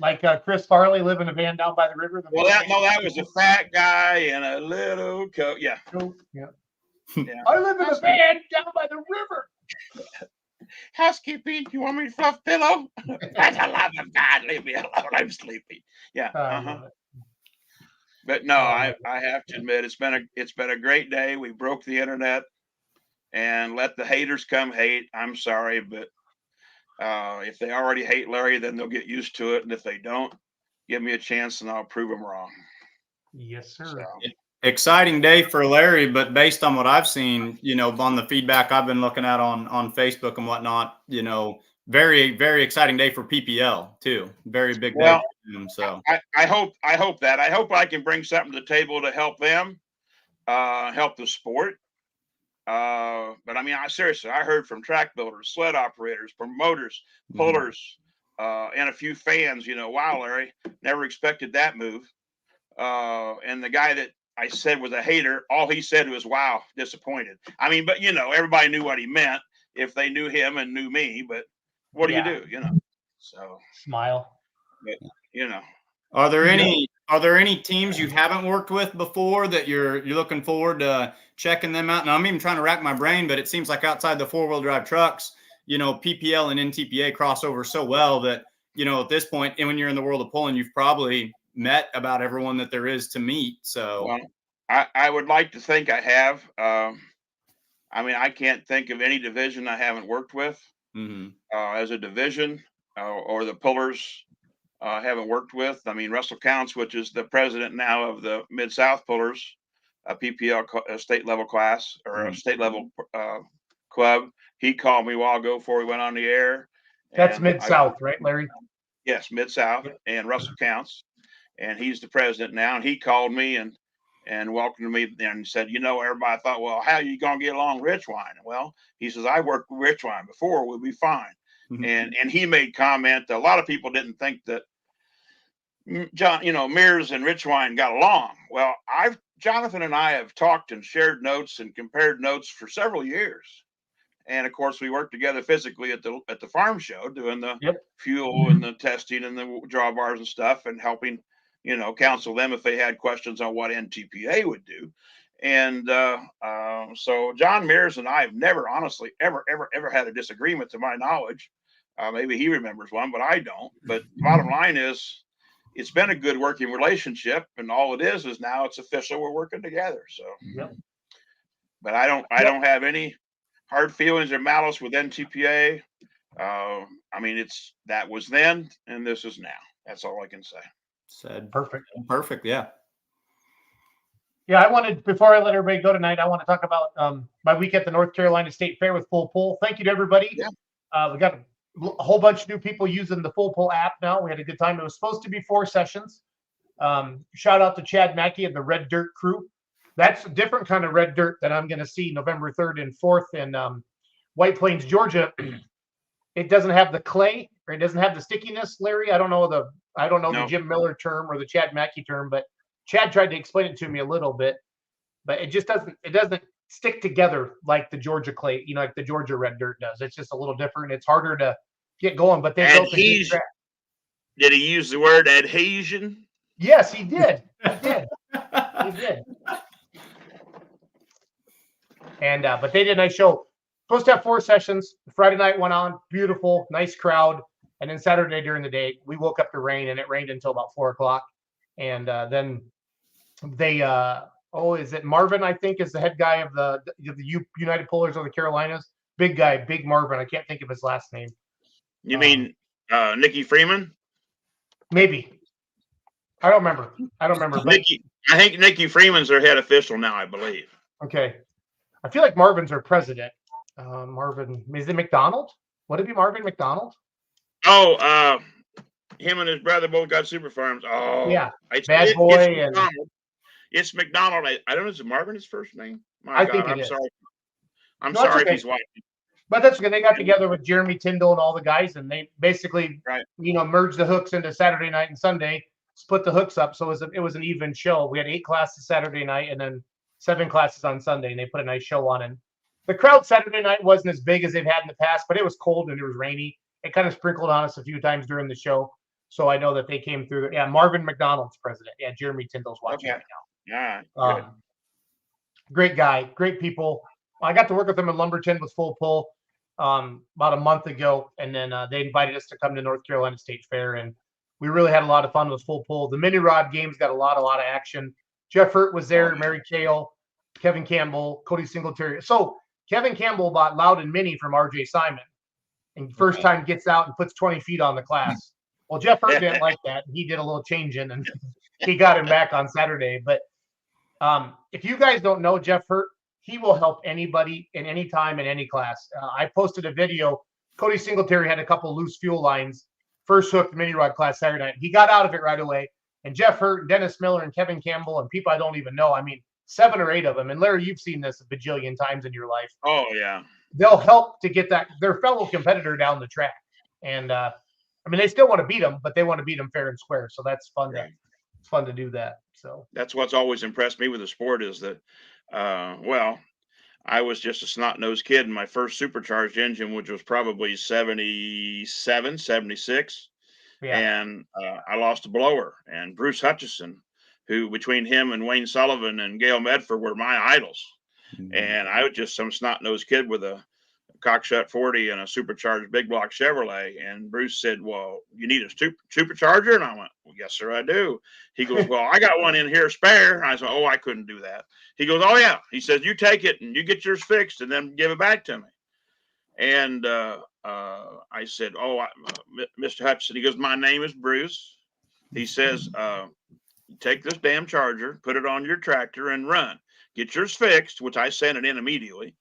Like Chris Farley living in a van down by the river. Well, that was a fat guy in a little coat. Yeah. Yeah. I live in a van down by the river. Housekeeping, you want me to fluff pillow? That's a love of God. Leave me alone. I'm sleepy. Yeah. But no, I have to admit, it's been a great day. We broke the internet, and let the haters come hate. I'm sorry, but if they already hate Larry, then they'll get used to it. And if they don't, give me a chance and I'll prove them wrong. Yes, sir. So. Exciting day for Larry, but based on what I've seen, you know, on the feedback I've been looking at on Facebook and whatnot, you know, very, very exciting day for PPL too. Very big day for him. So I hope that. I hope I can bring something to the table to help them, help the sport. But I mean, seriously, I heard from track builders, sled operators, promoters, pullers, and a few fans, you know, wow, Larry, never expected that move. And the guy that I said was a hater, all he said was, wow, disappointed. I mean, but you know, everybody knew what he meant if they knew him and knew me, but what do you do, you know? So smile. But, you know. Are there any teams you haven't worked with before that you're looking forward to checking them out? And I'm even trying to rack my brain, but it seems like outside the 4-wheel drive trucks, you know, PPL and NTPA cross over so well that, you know, at this point, and when you're in the world of pulling, you've probably met about everyone that there is to meet. So well, I would like to think I have. I mean, I can't think of any division I haven't worked with as a division. or the pullers haven't worked with. I mean, Russell Counts, which is the president now of the Mid-South Pullers, a PPL state level class or a state level club. He called me a while ago before we went on the air. That's Mid-South, right, Larry? Yes, Mid-South, and Russell Counts, and he's the president now. And he called me and welcomed me and said, you know, everybody thought, well, how are you going to get along with Richwine? Well, he says, I worked with Richwine before, we'll be fine. And he made comment that a lot of people didn't think that John, you know, Mears and Richwine got along. Well, Jonathan and I have talked and shared notes and compared notes for several years. And of course, we worked together physically at the farm show, doing the fuel and the testing and the drawbars and stuff, and helping, you know, counsel them if they had questions on what NTPA would do. And so John Mears and I have never, honestly, ever had a disagreement to my knowledge. Maybe he remembers one, but I don't. But bottom line is, it's been a good working relationship, and all it is now it's official. We're working together. So, but I don't have any hard feelings or malice with NTPA. I mean, that was then, and this is now. That's all I can say. Said perfect. Yeah. Yeah, before I let everybody go tonight, I want to talk about my week at the North Carolina State Fair with Full Pull. Thank you to everybody. Yeah. We got a whole bunch of new people using the Full Pull app now. We had a good time. It was supposed to be 4 sessions. Shout out to Chad Mackey and the Red Dirt crew. That's a different kind of red dirt that I'm going to see November 3rd and 4th in White Plains, Georgia. It doesn't have the clay, or it doesn't have the stickiness, Larry. I don't know the Jim Miller term or the Chad Mackey term, but Chad tried to explain it to me a little bit. But it just doesn't stick together like the Georgia clay, you know, like the Georgia red dirt does. It's just a little different. It's harder to get going, but they built a good track. Did he use the word adhesion? Yes, he did. He did. And but they did a nice show. Supposed to have 4 sessions. Friday night went on, beautiful, nice crowd. And then Saturday during the day, we woke up to rain, and it rained until about 4 o'clock. And then they is it Marvin, I think, is the head guy of the United Pullers of the Carolinas. Big guy, Big Marvin. I can't think of his last name. You mean Nikki Freeman? Maybe. I don't remember. But I think Nikki Freeman's their head official now, I believe. Okay. I feel like Marvin's our president. Marvin, is it McDonald? Would it be Marvin McDonald? Oh, him and his brother both got super farms. Oh, yeah. Bad boy. It's McDonald. I don't know. Is it Marvin his first name? I think it is. Sorry. I'm sorry if he's white. But that's okay. They got together with Jeremy Tyndall and all the guys, and they basically, merged the hooks into Saturday night and Sunday, split the hooks up. So it was an even show. We had 8 classes Saturday night and then 7 classes on Sunday, and they put a nice show on. And the crowd Saturday night wasn't as big as they've had in the past, but it was cold and it was rainy. It kind of sprinkled on us a few times during the show. So I know that they came through. Yeah, Marvin McDonald's president. Yeah, Jeremy Tyndall's watching right now. Yeah. Great guy, great people. I got to work with them in Lumberton with Full Pull about a month ago, and then they invited us to come to North Carolina State Fair, and we really had a lot of fun with Full Pull. The mini rod games got a lot of action. Jeff Hurt was there, Mary Kale, Kevin Campbell, Cody Singletary. So Kevin Campbell bought Loudon Mini from RJ Simon, and first time gets out and puts 20 feet on the class. Well, Jeff Hurt didn't like that. He did a little change in, and he got him back on Saturday. But if you guys don't know Jeff Hurt, he will help anybody in any time in any class. I posted a video. Cody Singletary had a couple loose fuel lines, first hooked mini rod class Saturday night. He got out of it right away. And Jeff Hurt, and Dennis Miller, and Kevin Campbell, and people I don't even know. I mean, 7 or 8 of them. And Larry, you've seen this a bajillion times in your life. Oh, yeah. They'll help to get their fellow competitor down the track. And I mean, they still want to beat them, but they want to beat them fair and square. So that's fun. Right. It's fun to do that. So that's what's always impressed me with the sport is that, I was just a snot-nosed kid in my first supercharged engine, which was probably 77, 76. Yeah. And I lost a blower. And Bruce Hutchison, who between him and Wayne Sullivan and Gail Medford were my idols. Mm-hmm. And I was just some snot-nosed kid with a cockshut 40 and a supercharged big block Chevrolet. And Bruce said, well, you need a supercharger? And I went, well, yes, sir, I do. He goes, well, I got one in here spare. And I said, oh, I couldn't do that. He goes, oh, yeah. He says, you take it and you get yours fixed and then give it back to me. And I said, "Oh, Mr. Hutchinson," he goes, "My name is Bruce." He says, "Take this damn charger, put it on your tractor, and run. Get yours fixed," which I sent it in immediately.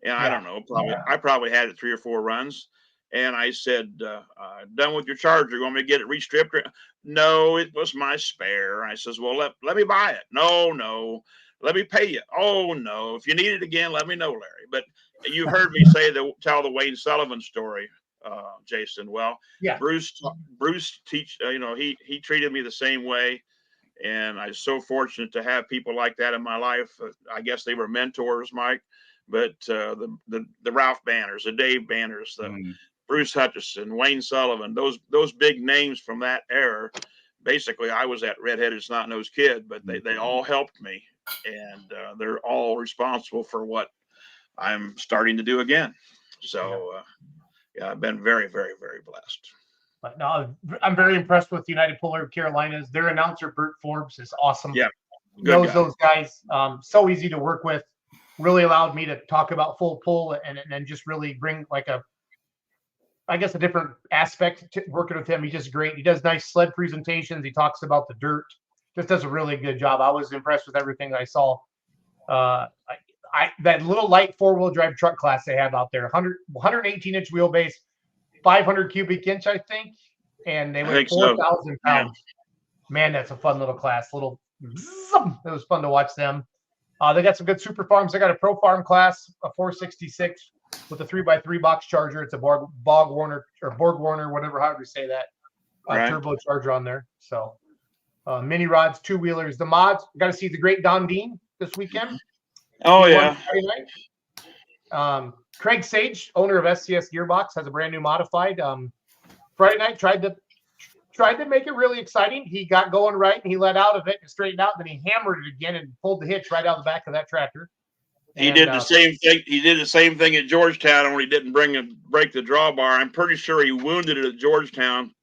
And I don't know, I probably had it 3 or 4 runs. And I said, "Done with your charger? You want me to get it restripped?" "No, it was my spare." I says, "Well, let me buy it." No. "Let me pay you." "Oh, no. If you need it again, let me know, Larry." But you heard me tell the Wayne Sullivan story, Jason. Well, Yeah. Bruce he treated me the same way. And I'm so fortunate to have people like that in my life. I guess they were mentors, Mike. But the Ralph Banners, the Dave Banners, the Bruce Hutchison, Wayne Sullivan, those big names from that era. Basically, I was that redheaded snot-nosed kid, but they all helped me, and they're all responsible for what I'm starting to do again. So, yeah, I've been very, very, very blessed. But no, I'm very impressed with United Polar of Carolinas. Their announcer, Bert Forbes, is awesome. Yeah, knows those guys. So easy to work with. Really allowed me to talk about full pull and just really bring like a different aspect to working with him. He's just great. He does nice sled presentations. He talks about the dirt. Just does a really good job. I was impressed with everything that I saw. That little light 4-wheel drive truck class they have out there, 118-inch wheelbase, 500 cubic inch, I think, and they went 4,000 pounds. Man, that's a fun little class. It was fun to watch them. They got some good super farms. They got a pro farm class, a 466 with a 3x3 box charger. It's a Borg Warner, whatever, however you say that, turbo charger on there. So mini rods, 2-wheelers, the mods. Got to see the great Don Dean this weekend. Oh, yeah. Craig Sage, owner of SCS Gearbox, has a brand new modified. Friday night tried to make it really exciting. He got going right and he let out of it and straightened out. Then he hammered it again and pulled the hitch right out of the back of that tractor. He did the same thing. He did the same thing at Georgetown when he didn't break the drawbar. I'm pretty sure he wounded it at Georgetown.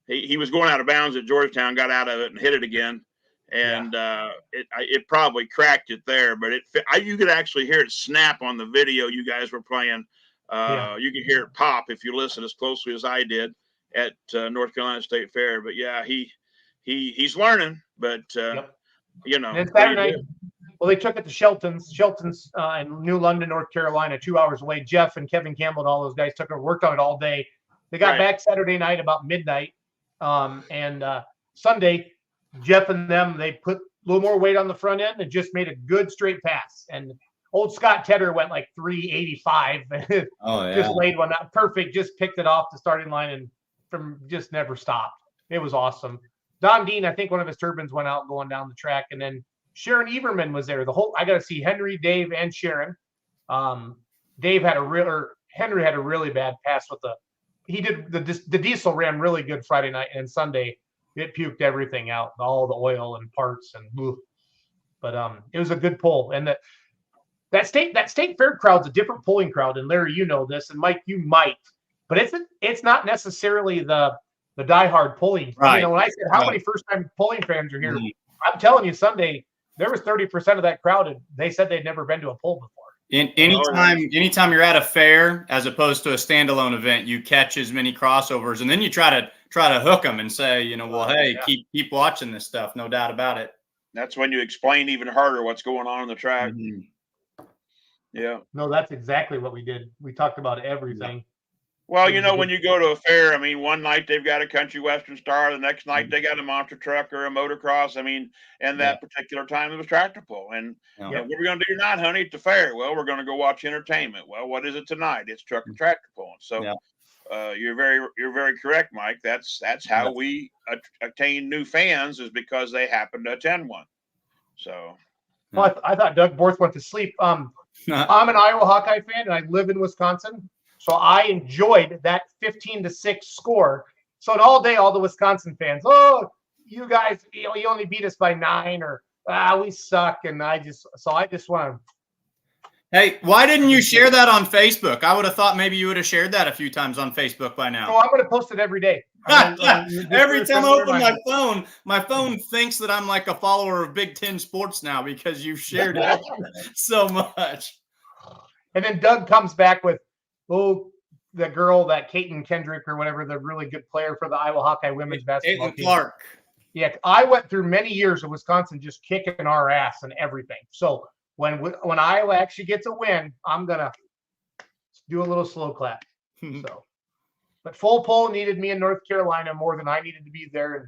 He was going out of bounds at Georgetown, got out of it and hit it again. And it probably cracked it there, but you could actually hear it snap on the video you guys were playing. You can hear it pop if you listen as closely as I did at North Carolina State Fair. But yeah, he's learning. But you know, and Saturday night, well, they took it to Shelton's in New London, North Carolina, 2 hours away. Jeff and Kevin Campbell and all those guys took it, worked on it all day. They got back Saturday night about midnight, and Sunday, Jeff and them, they put a little more weight on the front end and just made a good straight pass. And old Scott Tedder went like 385. Just laid one out perfect, just picked it off the starting line and from just never stopped. It was awesome. Don Dean, I think one of his turbines went out going down the track. And then Sharon Everman was there. I got to see Henry, Dave, and Sharon. Henry had a really bad pass with the diesel ran really good Friday night, and Sunday it puked everything out, all the oil and parts and but it was a good pull. And that state fair crowd's a different pulling crowd. And Larry, you know this, and Mike, you might, but it's not necessarily the diehard pulling. Right. You know, when I said how many first time pulling fans are here, I'm telling you, Sunday there was 30% of that crowd, and they said they'd never been to a pull before. Anytime you're at a fair as opposed to a standalone event, you catch as many crossovers, and then you try to hook them and say, keep watching this stuff, no doubt about it. That's when you explain even harder what's going on in the track. Mm-hmm. Yeah. No, that's exactly what we did. We talked about everything. Well, when you go to a fair, I mean, one night they've got a country western star, the next night they got a monster truck or a motocross. I mean, and that particular time it was tractor pull. And what are we going to do tonight, honey, at the fair? Well, we're going to go watch entertainment. Well, what is it tonight? It's truck and tractor pulling. So you're very correct, Mike. That's how we attain new fans, is because they happen to attend one. So. Well, I thought Doug Borth went to sleep. I'm an Iowa Hawkeye fan, and I live in Wisconsin. So I enjoyed that 15-6 score. So all day, all the Wisconsin fans, you guys, you only beat us by 9, or we suck. And I just want to. Hey, why didn't you share that on Facebook? I would have thought maybe you would have shared that a few times on Facebook by now. No, I'm going to post it every day. Every time I open my phone thinks that I'm like a follower of Big Ten sports now because you've shared it so much. And then Doug comes back with, the girl, that Caitlin Kendrick or whatever, the really good player for the Iowa Hawkeye women's basketball Caitlin team. Clark. Yeah, I went through many years of Wisconsin just kicking our ass and everything. So when Iowa actually gets a win, I'm gonna do a little slow clap. So, but full pull needed me in North Carolina more than I needed to be there, and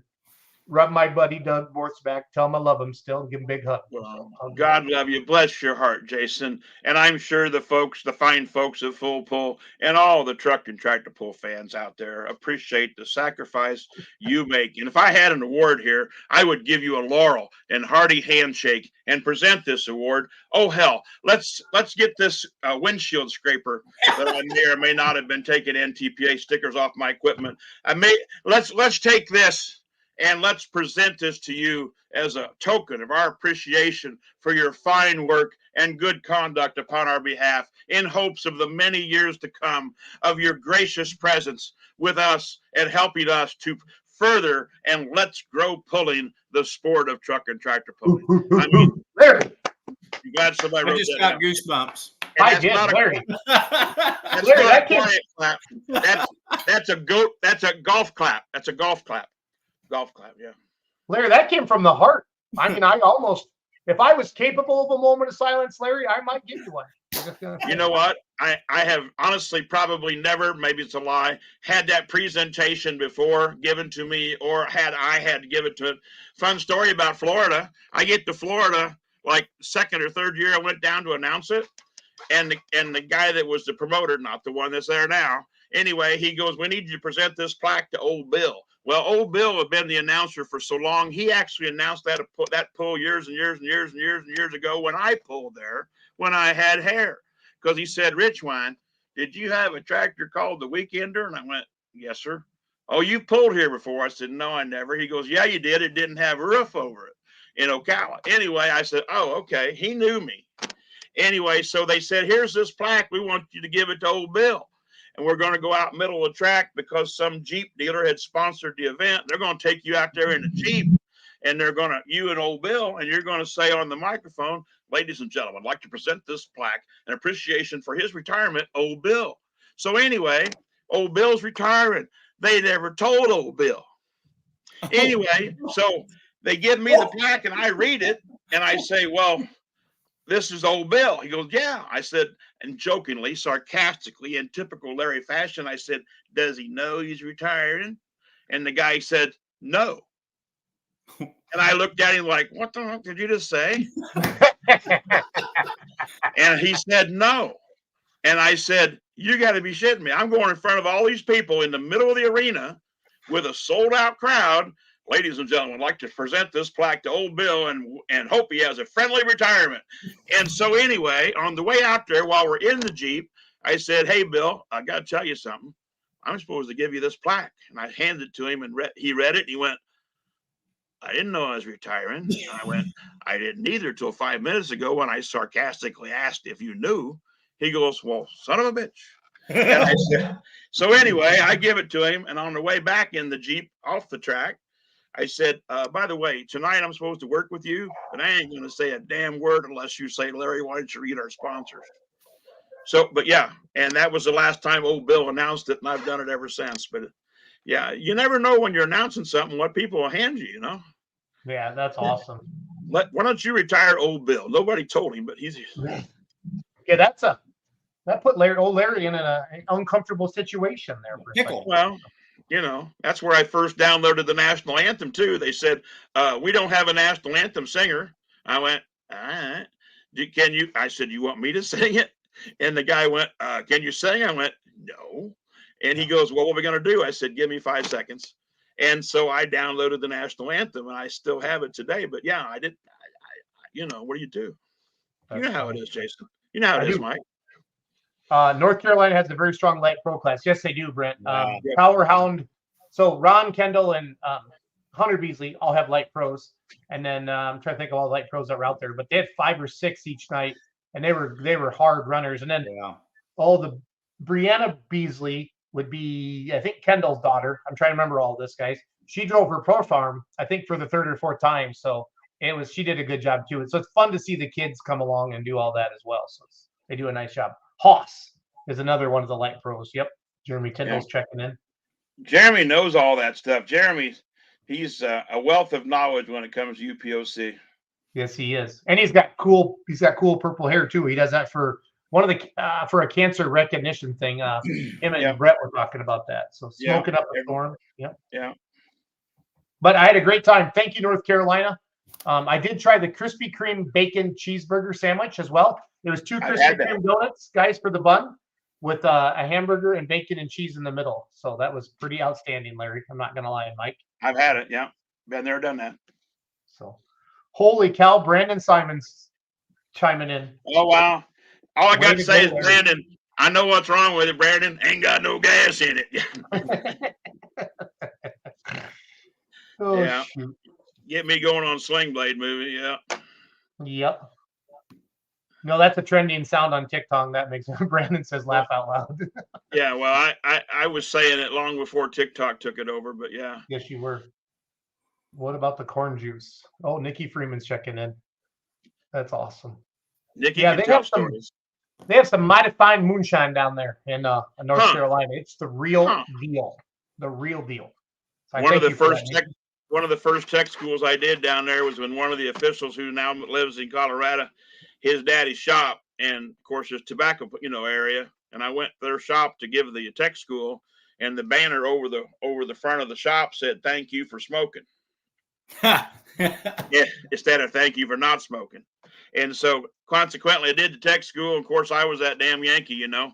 rub my buddy Doug Bort's back, tell him I love him still, and give him a big hug. Well, God love you. Bless your heart, Jason. And I'm sure the fine folks of Full Pull and all the truck and tractor pull fans out there appreciate the sacrifice you make. And if I had an award here, I would give you a laurel and hearty handshake and present this award. Oh, hell, let's get this windshield scraper that I may or may not have been taking NTPA stickers off my equipment. Let's take this. And let's present this to you as a token of our appreciation for your fine work and good conduct upon our behalf, in hopes of the many years to come of your gracious presence with us and helping us to further and let's grow pulling the sport of truck and tractor pulling. I mean, Larry, I'm glad somebody I wrote just that got down. goosebumps. And I that's did, not a- Larry. That's Larry, not that a came- quiet clap. That's a goat. That's a golf clap. That's a golf clap. Golf clap. Yeah. Larry, that came from the heart. I mean, I almost, if I was capable of a moment of silence, Larry, I might give you one. You know what? I have honestly probably never, maybe it's a lie, had that presentation before given to me, or I had to give it to it. Fun story about Florida. I get to Florida like second or third year. I went down to announce it. And the guy that was the promoter, not the one that's there now. Anyway, he goes, we need you to present this plaque to old Bill. Well, old Bill had been the announcer for so long. He actually announced that pull years and years and years and years and years ago when I pulled there, when I had hair. Because he said, Richwine, did you have a tractor called the Weekender? And I went, yes, sir. Oh, you pulled here before? I said, no, I never. He goes, yeah, you did. It didn't have a roof over it in Ocala. Anyway, I said, oh, okay. He knew me. Anyway, so they said, here's this plaque. We want you to give it to old Bill. And we're going to go out middle of the track because some Jeep dealer had sponsored the event. They're going to take you out there in a Jeep, and they're going to, you and old Bill, and you're going to say on the microphone, ladies and gentlemen, I'd like to present this plaque in appreciation for his retirement, old Bill. So anyway, old Bill's retiring. They never told old Bill. Anyway, so they give me the plaque and I read it and I say, well, this is old Bill. He goes, yeah. I said, and jokingly, sarcastically, in typical Larry fashion, I said, does he know he's retiring? And the guy said, no. And I looked at him like, what the heck did you just say? And he said, no. And I said, you got to be shitting me. I'm going in front of all these people in the middle of the arena with a sold out crowd. Ladies and gentlemen, I'd like to present this plaque to old Bill and hope he has a friendly retirement. And so anyway, on the way out there, while we're in the Jeep, I said, hey, Bill, I got to tell you something. I'm supposed to give you this plaque. And I handed it to him and he read it and he went, I didn't know I was retiring. And I went, I didn't either till 5 minutes ago when I sarcastically asked if you knew. He goes, well, son of a bitch. And I said, so anyway, I give it to him. And on the way back in the Jeep off the track, I said, by the way, tonight I'm supposed to work with you, but I ain't going to say a damn word unless you say, Larry, why don't you read our sponsors? So, but yeah, and that was the last time old Bill announced it, and I've done it ever since. But yeah, you never know when you're announcing something, what people will hand you, you know? Yeah, that's awesome. Why don't you retire old Bill? Nobody told him, but he's. Yeah, that put old Larry in an uncomfortable situation there. For a Pickle. second. Well, you know, that's where I first downloaded the national anthem too. They said, we don't have a national anthem singer. I went, all right. Can you? I said, you want me to sing it? And the guy went, can you sing? I went, no. And he goes, well, what are we going to do? I said, give me 5 seconds. And so I downloaded the national anthem and I still have it today. But yeah, I did. You know, what do you do? You know how it is, Jason. You know how it is, Mike. North Carolina has a very strong light pro class. Yes, they do, Brent. Yeah. Power Hound. So Ron Kendall and Hunter Beasley all have light pros. And then I'm trying to think of all the light pros that were out there, but they had 5 or 6 each night, and they were hard runners. And then the Brianna Beasley would be, I think, Kendall's daughter. I'm trying to remember all this, guys. She drove her pro farm, I think, for the 3rd or 4th time. So she did a good job too. So it's fun to see the kids come along and do all that as well. So they do a nice job. Haas is another one of the light pros. Yep. Jeremy Tyndall's checking in. Jeremy knows all that stuff. He's a wealth of knowledge when it comes to UPOC. Yes, he is, and he's got cool purple hair too. He does that for one of the for a cancer recognition thing. Him and Brett were talking about that. So smoking up a storm. Yep. Yeah. But I had a great time. Thank you, North Carolina. I did try the Krispy Kreme bacon cheeseburger sandwich as well. There was 2 Krispy Kreme donuts, guys, for the bun, with a hamburger and bacon and cheese in the middle. So that was pretty outstanding, Larry. I'm not gonna lie, Mike. I've had it. Yeah, been there, done that. So, holy cow, Brandon Simons chiming in. Oh wow! All I got Way to say go, is, Brandon, I know what's wrong with it, Brandon. Ain't got no gas in it. Oh, yeah. shoot. Get me going on Sling Blade movie. Yeah. Yep. No, that's a trending sound on TikTok. That makes Brandon says laugh out loud. Yeah. Well, I was saying it long before TikTok took it over, but yeah. Yes, you were. What about the corn juice? Oh, Nikki Freeman's checking in. That's awesome. Nikki Yeah, can tell stories. They have some mighty fine moonshine down there in North Carolina. It's the real deal. The real deal. So One of the first tech schools I did down there was when one of the officials who now lives in Colorado, his daddy's shop, and of course there's tobacco, area. And I went to their shop to give the tech school, and the banner over the front of the shop said, "Thank you for smoking." Yeah, instead of "Thank you for not smoking." And so consequently, I did the tech school. Of course, I was that damn Yankee, and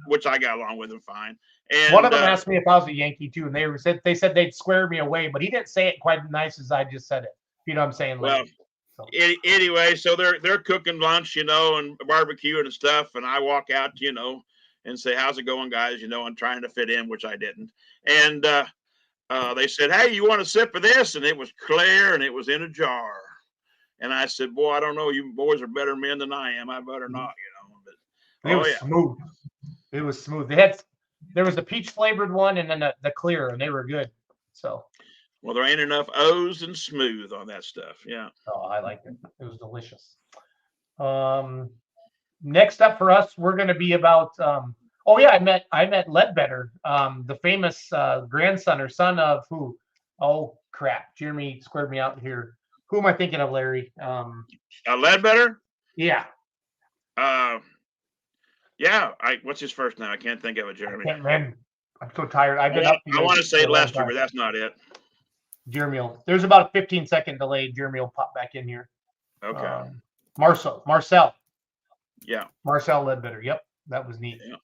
which I got along with him fine. And one of them asked me if I was a Yankee too, and they said they'd square me away, but he didn't say it quite as nice as I just said it. You know what I'm saying? Well, anyway, so they're cooking lunch, and barbecuing and stuff, and I walk out, and say, "How's it going, guys?" I'm trying to fit in, which I didn't. And they said, "Hey, you want a sip of this?" And it was clear, and it was in a jar. And I said, "Boy, I don't know. You boys are better men than I am. I better not, But it was smooth. It was smooth. There was the peach flavored one, and then the clear, and they were good. So. Well, there ain't enough O's and smooth on that stuff. Yeah. Oh, I liked it. It was delicious. Next up for us, we're going to be about. I met Ledbetter, the famous grandson or son of who? Oh crap! Jeremy squared me out here. Who am I thinking of, Larry? Ledbetter? Yeah. Yeah. What's his first name? I can't think of it, Jeremy. I'm so tired. I've been up. I want to say Lester, but that's not it. Jeremy there's about a 15-second delay. Jeremy will pop back in here. Okay. Marcel. Yeah. Marcel Ledbetter. Yep. That was neat. Yeah.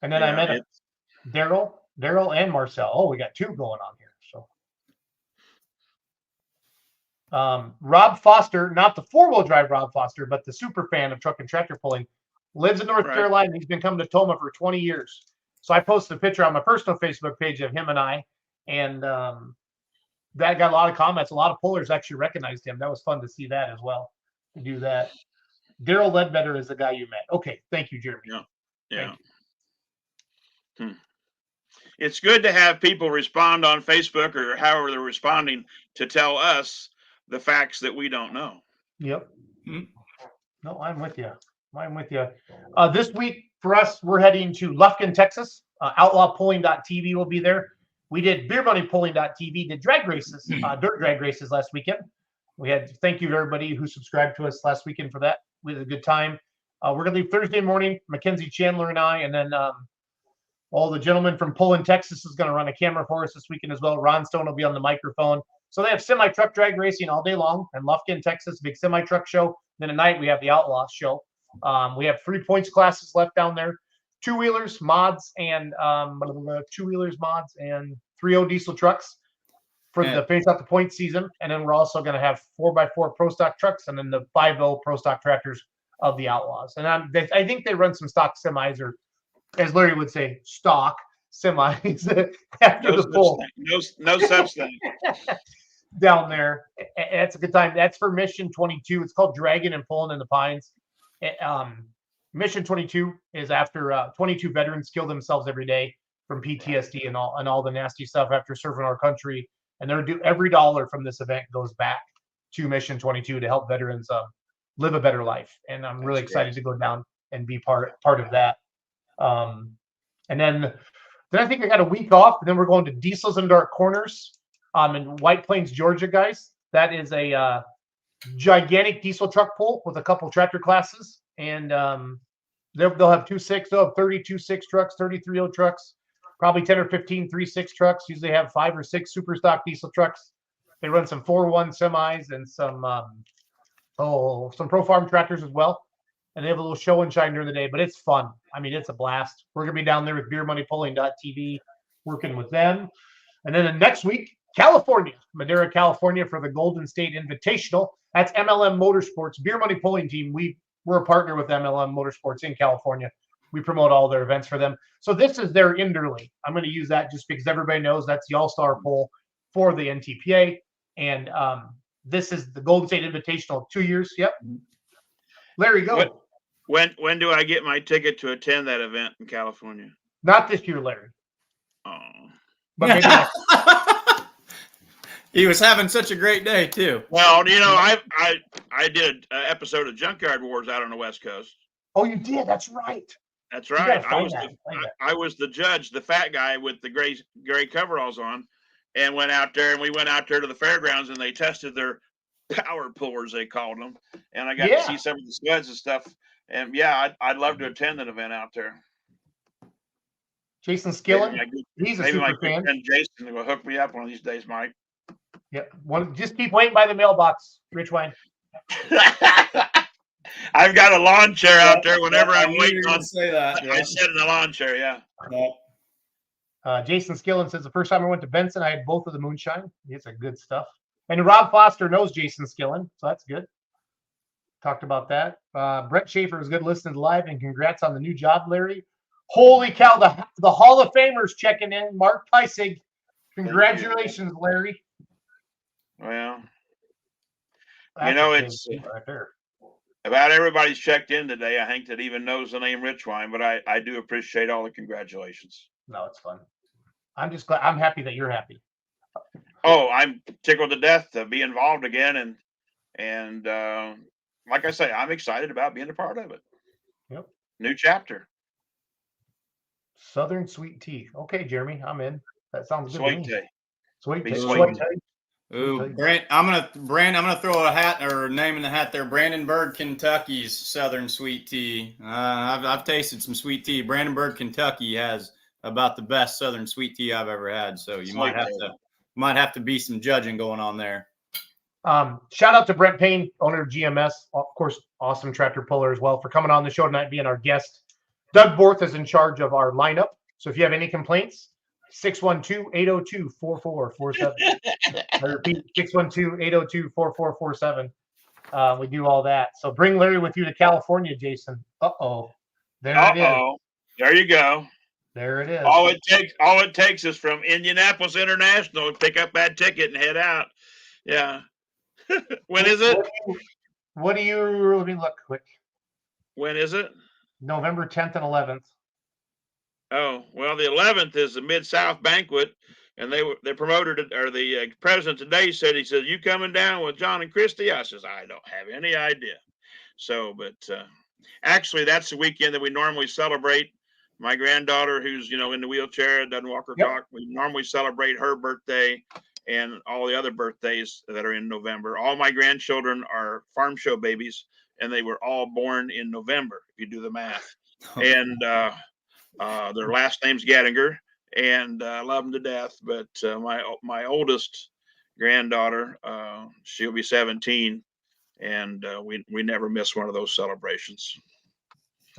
And then I met Daryl and Marcel. Oh, we got 2 going on here. So Rob Foster, not the 4-wheel drive Rob Foster, but the super fan of truck and tractor pulling, lives in North Carolina. He's been coming to Toma for 20 years. So I posted a picture on my personal Facebook page of him and I, and that got a lot of comments. A lot of pullers actually recognized him. That was fun to see that as well, to do that. Daryl Ledbetter is the guy you met. Okay. Thank you, Jeremy. Yeah. It's good to have people respond on Facebook or however they're responding to tell us the facts that we don't know. Yep. No, I'm with you. This week for us, we're heading to Lufkin, Texas. Outlawpulling.tv will be there. We did beermoneypulling.tv, did drag races, dirt drag races last weekend. Thank you to everybody who subscribed to us last weekend for that. We had a good time. We're going to leave Thursday morning, Mackenzie Chandler and I, and then all the gentlemen from Pulling, Texas is going to run a camera for us this weekend as well. Ron Stone will be on the microphone. So they have semi-truck drag racing all day long in Lufkin, Texas, big semi-truck show. Then at night, we have the Outlaw show. We have 3 points classes left down there. 2-wheelers, mods, and 3.0 diesel trucks for the finish out the point season. And then we're also going to have 4x4 pro stock trucks and then the 5.0 pro stock tractors of the Outlaws. And I think they run some stock semis, or as Larry would say, stock semis after the pull. No such thing. Down there. That's a good time. That's for Mission 22. It's called Dragon and Pulling in the Pines. Mission 22 is after 22 veterans kill themselves every day from PTSD and all the nasty stuff after serving our country. And every dollar from this event goes back to Mission 22 to help veterans live a better life. And I'm really excited to go down and be part of that. And then I think I got a week off, and then we're going to Diesels and Dark Corners in White Plains, Georgia, guys. That is a gigantic diesel truck pull with a couple tractor classes, and they'll have 2.6, they'll have 32.6 trucks, 33.0 trucks, probably 10 or 15 3.6 trucks. Usually have 5 or 6 super stock diesel trucks. They run some 4.1 semis and some Pro Farm tractors as well. And they have a little show and shine during the day, but it's fun. I mean, it's a blast. We're going to be down there with beermoneypulling.tv working with them. And then the next week, California, Madera, California for the Golden State Invitational. That's MLM Motorsports, Beer Money Pulling Team. We're a partner with MLM Motorsports in California. We promote all their events for them. So this is their Inderly. I'm going to use that just because everybody knows that's the all-star poll for the NTPA. And this is the Golden State Invitational, 2 years. Yep. Larry, go. When do I get my ticket to attend that event in California? Not this year, Larry. Oh. But maybe next. He was having such a great day too. Well, you know, I did an episode of Junkyard Wars out on the West Coast. Oh, you did? That's right. That's right. I was the judge, the fat guy with the gray coveralls on, and went out there, and we went out there to the fairgrounds, and they tested their power pullers, they called them, and I got to see some of the studs and stuff. And yeah, I'd love to attend an event out there. Jason Skillen, he's a super fan. And Jason will hook me up one of these days, Mike. Yeah, just keep waiting by the mailbox, Richwine. I've got a lawn chair out there whenever I'm waiting on. Say that. I sit in the lawn chair, yeah. Jason Skillen says the first time I went to Benson, I had both of the moonshine. It's a good stuff. And Rob Foster knows Jason Skillen, so that's good. Talked about that. Brett Schaefer was good listening live, and congrats on the new job, Larry. Holy cow, the Hall of Famers checking in. Mark Peisig. Congratulations, Larry. Well, That's you know, it's right there. About everybody's checked in today. I think that even knows the name Richwine, but I do appreciate all the congratulations. No, it's fun. I'm just glad. I'm happy that you're happy. Oh, I'm tickled to death to be involved again, and like I say, I'm excited about being a part of it. Yep. New chapter. Southern sweet tea. Okay, Jeremy, I'm in. That sounds good. Sweet tea. Sweet tea. Sweet tea. Ooh, I'm gonna throw a hat or a name in the hat there. Brandenburg, Kentucky's Southern Sweet Tea. I've tasted some sweet tea. Brandenburg, Kentucky has about the best Southern Sweet Tea I've ever had. So you might have to be some judging going on there. Shout out to Brent Payne, owner of GMS, of course, awesome tractor puller as well, for coming on the show tonight, being our guest. Doug Borth is in charge of our lineup. So if you have any complaints, 612-802-4447. I repeat, 612-802-4447. We do all that. So bring Larry with you to California, Jason. There it is. There you go. There it is. All it takes is from Indianapolis International to pick up that ticket and head out. Yeah. When is it? Let me look quick. When is it? November 10th and 11th. Oh, well, the 11th is the Mid-South banquet, and they promoted it, or the president today said, he said, "You coming down with John and Christy?" I says, "I don't have any idea." So, but actually, that's the weekend that we normally celebrate. My granddaughter, who's, in the wheelchair, doesn't walk or talk, we normally celebrate her birthday and all the other birthdays that are in November. All my grandchildren are farm show babies, and they were all born in November, if you do the math. And their last name's Gattinger, and I love them to death. But my oldest granddaughter, she'll be 17, and we never miss one of those celebrations.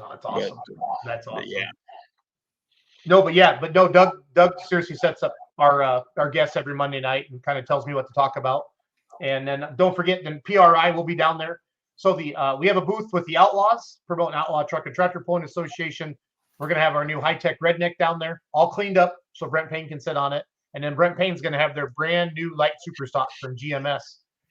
Oh, that's awesome. That's awesome. Yeah. But Doug seriously sets up our guests every Monday night and kind of tells me what to talk about. And then don't forget, then PRI will be down there. So we have a booth with the Outlaws, promoting Outlaw Truck and Tractor Pulling Association. We're going to have our new high-tech redneck down there, all cleaned up so Brent Payne can sit on it. And then Brent Payne's going to have their brand new light super stock from GMS.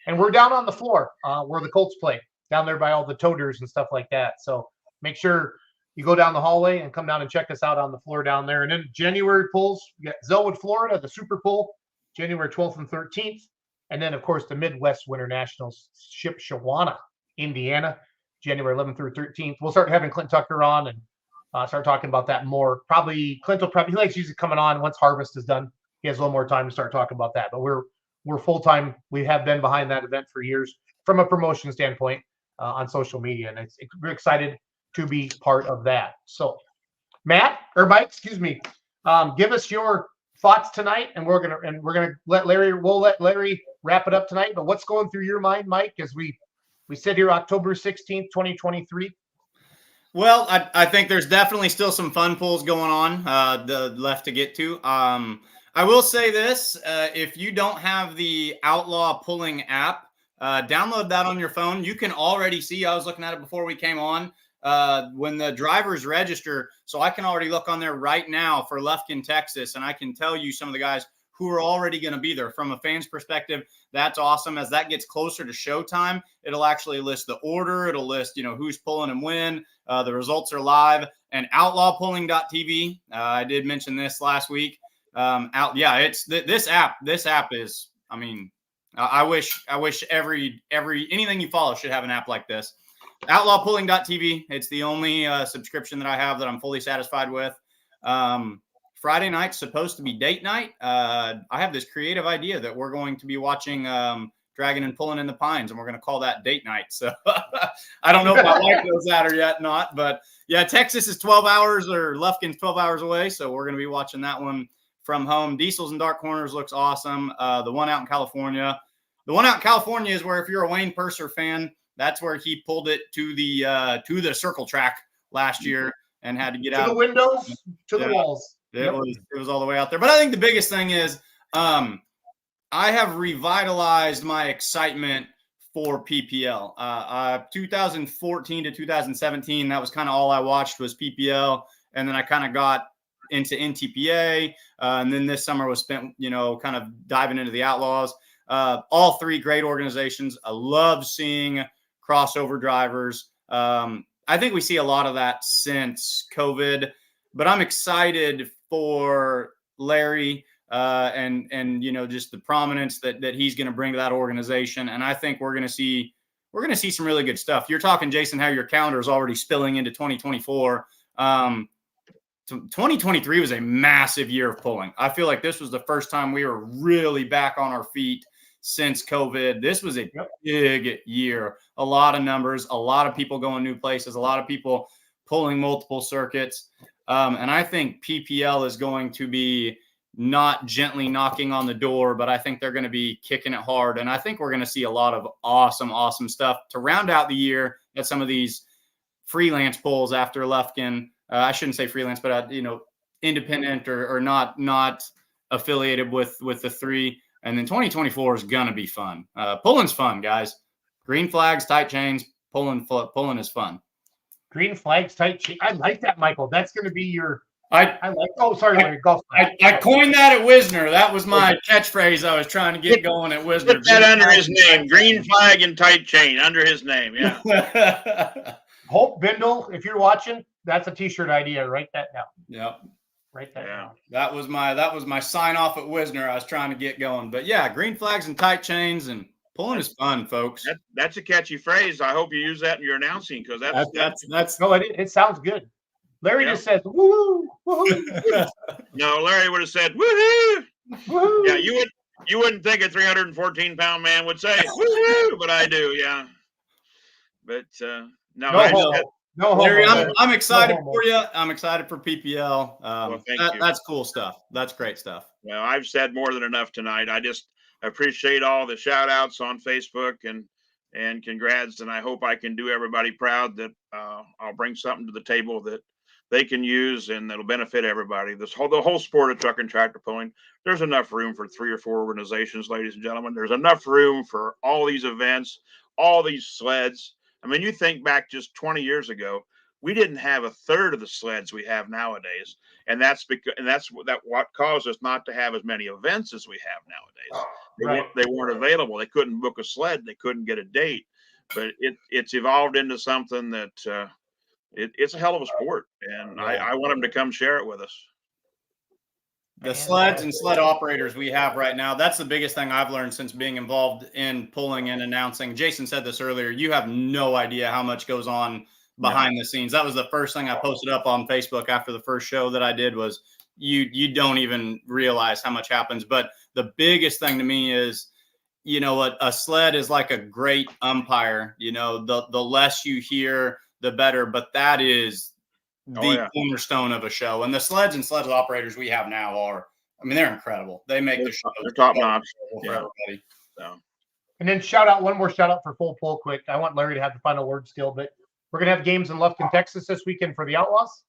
And we're down on the floor where the Colts play, down there by all the toters and stuff like that. So make sure you go down the hallway and come down and check us out on the floor down there. And then January pulls, we got Zellwood, Florida, the Super Pull, January 12th and 13th. And then, of course, the Midwest Winter Nationals, Shipshewana, Indiana, January 11th through 13th. We'll start having Clint Tucker on and start talking about that more. Probably Clint will he likes usually coming on once harvest is done. He has a little more time to start talking about that. But we're full time. We have been behind that event for years from a promotion standpoint on social media, and we're excited to be part of that. So, Matt or Mike, excuse me, give us your thoughts tonight, and we're gonna let Larry. We'll let Larry wrap it up tonight. But what's going through your mind, Mike, as we sit here October 16th, 2023? Well, I think there's definitely still some fun pulls going on left to get to. I will say this, if you don't have the Outlaw Pulling app, download that on your phone. You can already see, I was looking at it before we came on, when the drivers register. So I can already look on there right now for Lufkin, Texas, and I can tell you some of the guys who are already going to be there. From a fan's perspective, that's awesome. As that gets closer to showtime, it'll actually list the order. It'll list, who's pulling and when. The results are live. And outlawpulling.tv, I did mention this last week. It's this app. This app is, I wish anything you follow should have an app like this. Outlawpulling.tv. It's the only subscription that I have that I'm fully satisfied with. Friday night's supposed to be date night. I have this creative idea that we're going to be watching Dragging and Pulling in the Pines, and we're going to call that date night. So I don't know if my wife knows that or yet not, but yeah, Texas is 12 hours or Lufkin's 12 hours away. So we're going to be watching that one from home. Diesels and Dark Corners looks awesome. The one out in California is where, if you're a Wayne Purser fan, that's where he pulled it to the circle track last year and had to get out the windows, to the walls. It was all the way out there. But I think the biggest thing is I have revitalized my excitement for PPL. 2014 to 2017, that was kind of all I watched was PPL. And then I kind of got into NTPA. And then this summer was spent, kind of diving into the Outlaws. All three great organizations. I love seeing crossover drivers. I think we see a lot of that since COVID. But I'm excited for Larry and just the prominence that he's going to bring to that organization. And I think we're going to see some really good stuff. You're talking, Jason, how your calendar is already spilling into 2024. 2023 was a massive year of pulling. I feel like this was the first time we were really back on our feet since COVID. This was a big year. A lot of numbers, a lot of people going new places, a lot of people pulling multiple circuits. And I think PPL is going to be not gently knocking on the door, but I think they're going to be kicking it hard. And I think we're going to see a lot of awesome stuff to round out the year at some of these freelance pulls after Lufkin. I shouldn't say freelance, but, independent or not affiliated with the three. And then 2024 is going to be fun. Pulling's fun, guys. Green flags, tight chains, pulling is fun. Green flags, tight chain. I like that, Michael. That's going to be your. I coined that at Wisner. That was my catchphrase I was trying to get going at Wisner. Put that under his name. Green flag and tight chain under his name. Yeah. Hope Bindle, if you're watching, that's a t-shirt idea. Write that down. Yep. Write that down. That was my sign off at Wisner. I was trying to get going. But yeah, green flags and tight chains, and pulling is fun, folks. That's a catchy phrase. I hope you use that in your announcing, because that's no, it sounds good. Larry just says woohoo, woohoo. No, Larry would have said woohoo. Woohoo. Yeah, you wouldn't think a 314-pound man would say woohoo, but I do, yeah. But no, Larry, I'm excited for you. I'm excited for PPL. Thank you. That's cool stuff. That's great stuff. Well, I've said more than enough tonight. I just appreciate all the shout outs on Facebook and congrats. And I hope I can do everybody proud that I'll bring something to the table that they can use and that'll benefit everybody. The whole sport of truck and tractor pulling, there's enough room for 3 or 4 organizations, ladies and gentlemen. There's enough room for all these events, all these sleds. I mean, you think back just 20 years ago, we didn't have a third of the sleds we have nowadays. And that's what caused us not to have as many events as we have nowadays. They weren't available. They couldn't book a sled. They couldn't get a date. But it's evolved into something that it's a hell of a sport. And I want them to come share it with us. The sleds and sled operators we have right now, that's the biggest thing I've learned since being involved in pulling and announcing. Jason said this earlier. You have no idea how much goes on behind the scenes. That was the first thing I posted up on Facebook after the first show that I did was you don't even realize how much happens. But the biggest thing to me is, you know, a sled is like a great umpire. You know, the less you hear, the better. But that is the cornerstone of a show. And the sleds and sled operators we have now are, I mean, they're incredible. They make the show. They're top notch For everybody. So. And then one more shout out for Full Pull quick. I want Larry to have the final word still, but we're going to have games in Lufkin, Texas this weekend for the Outlaws.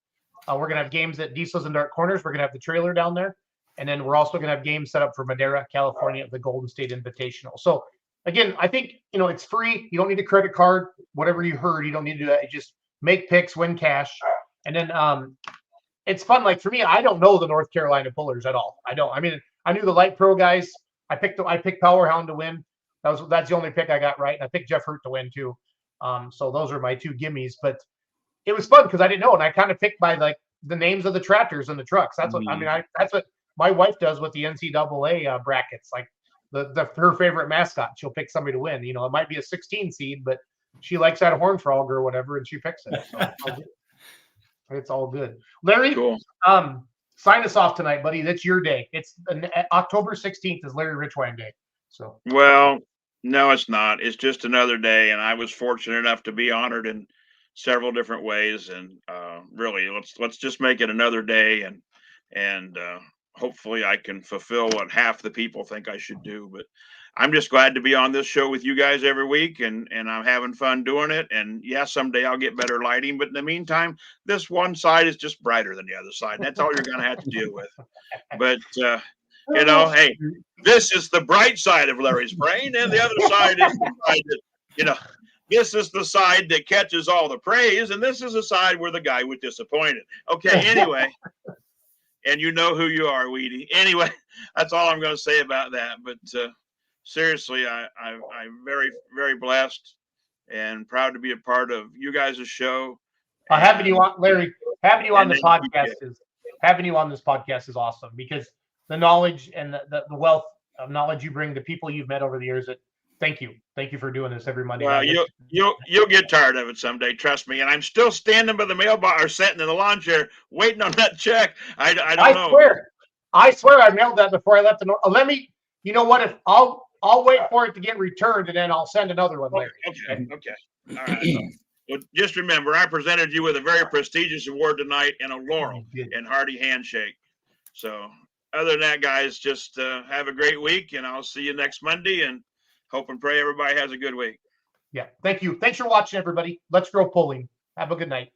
We're going to have games at Diesels and Dark Corners. We're going to have the trailer down there. And then we're also going to have games set up for Madera, California, at the Golden State Invitational. So again, I think, you know, it's free. You don't need a credit card. Whatever you heard, you don't need to do that. Just make picks, win cash. And then it's fun. Like for me, I don't know the North Carolina pullers at all. I don't. I mean, I knew the light pro guys. I picked Powerhound to win. That's the only pick I got right. And I picked Jeff Hurt to win too. So those are my two gimmies. But it was fun because I didn't know, and I kind of picked by like the names of the tractors and the trucks. That's what I mean. That's what my wife does with the NCAA brackets. Like her favorite mascot, she'll pick somebody to win. You know, it might be a 16 seed, but she likes that horn frog or whatever, and she picks it. So it's all good. Larry, cool. Sign us off tonight, buddy. That's your day. It's October 16th is Larry Richwine Day. So well, no, it's not. It's just another day, and I was fortunate enough to be honored in several different ways. And really, let's just make it another day, and hopefully, I can fulfill what half the people think I should do. But I'm just glad to be on this show with you guys every week, and I'm having fun doing it. And yeah, someday I'll get better lighting, but in the meantime, this one side is just brighter than the other side. And that's all you're going to have to deal with. But you know, hey, this is the bright side of Larry's brain, and the other side is the side that, you know, this is the side that catches all the praise, and this is the side where the guy was disappointed. Okay, anyway. And you know who you are, Weedy. Anyway, that's all I'm going to say about that. But seriously, I'm very, very blessed and proud to be a part of you guys' show. Having you on, Larry, having you on this podcast is awesome because the knowledge and the wealth of knowledge you bring to people you've met over the years. Thank you for doing this every Monday. Well, you'll get tired of it someday, trust me. And I'm still standing by the mailbox or sitting in the lawn chair waiting on that check. I don't know. I swear I mailed that before I left the north. Let me. You know what? If I'll wait for it to get returned and then I'll send another one later. Okay. All right. Well, just remember, I presented you with a very prestigious award tonight and a laurel and hearty handshake. So, other than that, guys, just have a great week, and I'll see you next Monday. And hope and pray everybody has a good week. Yeah. Thank you. Thanks for watching, everybody. Let's grow pulling. Have a good night.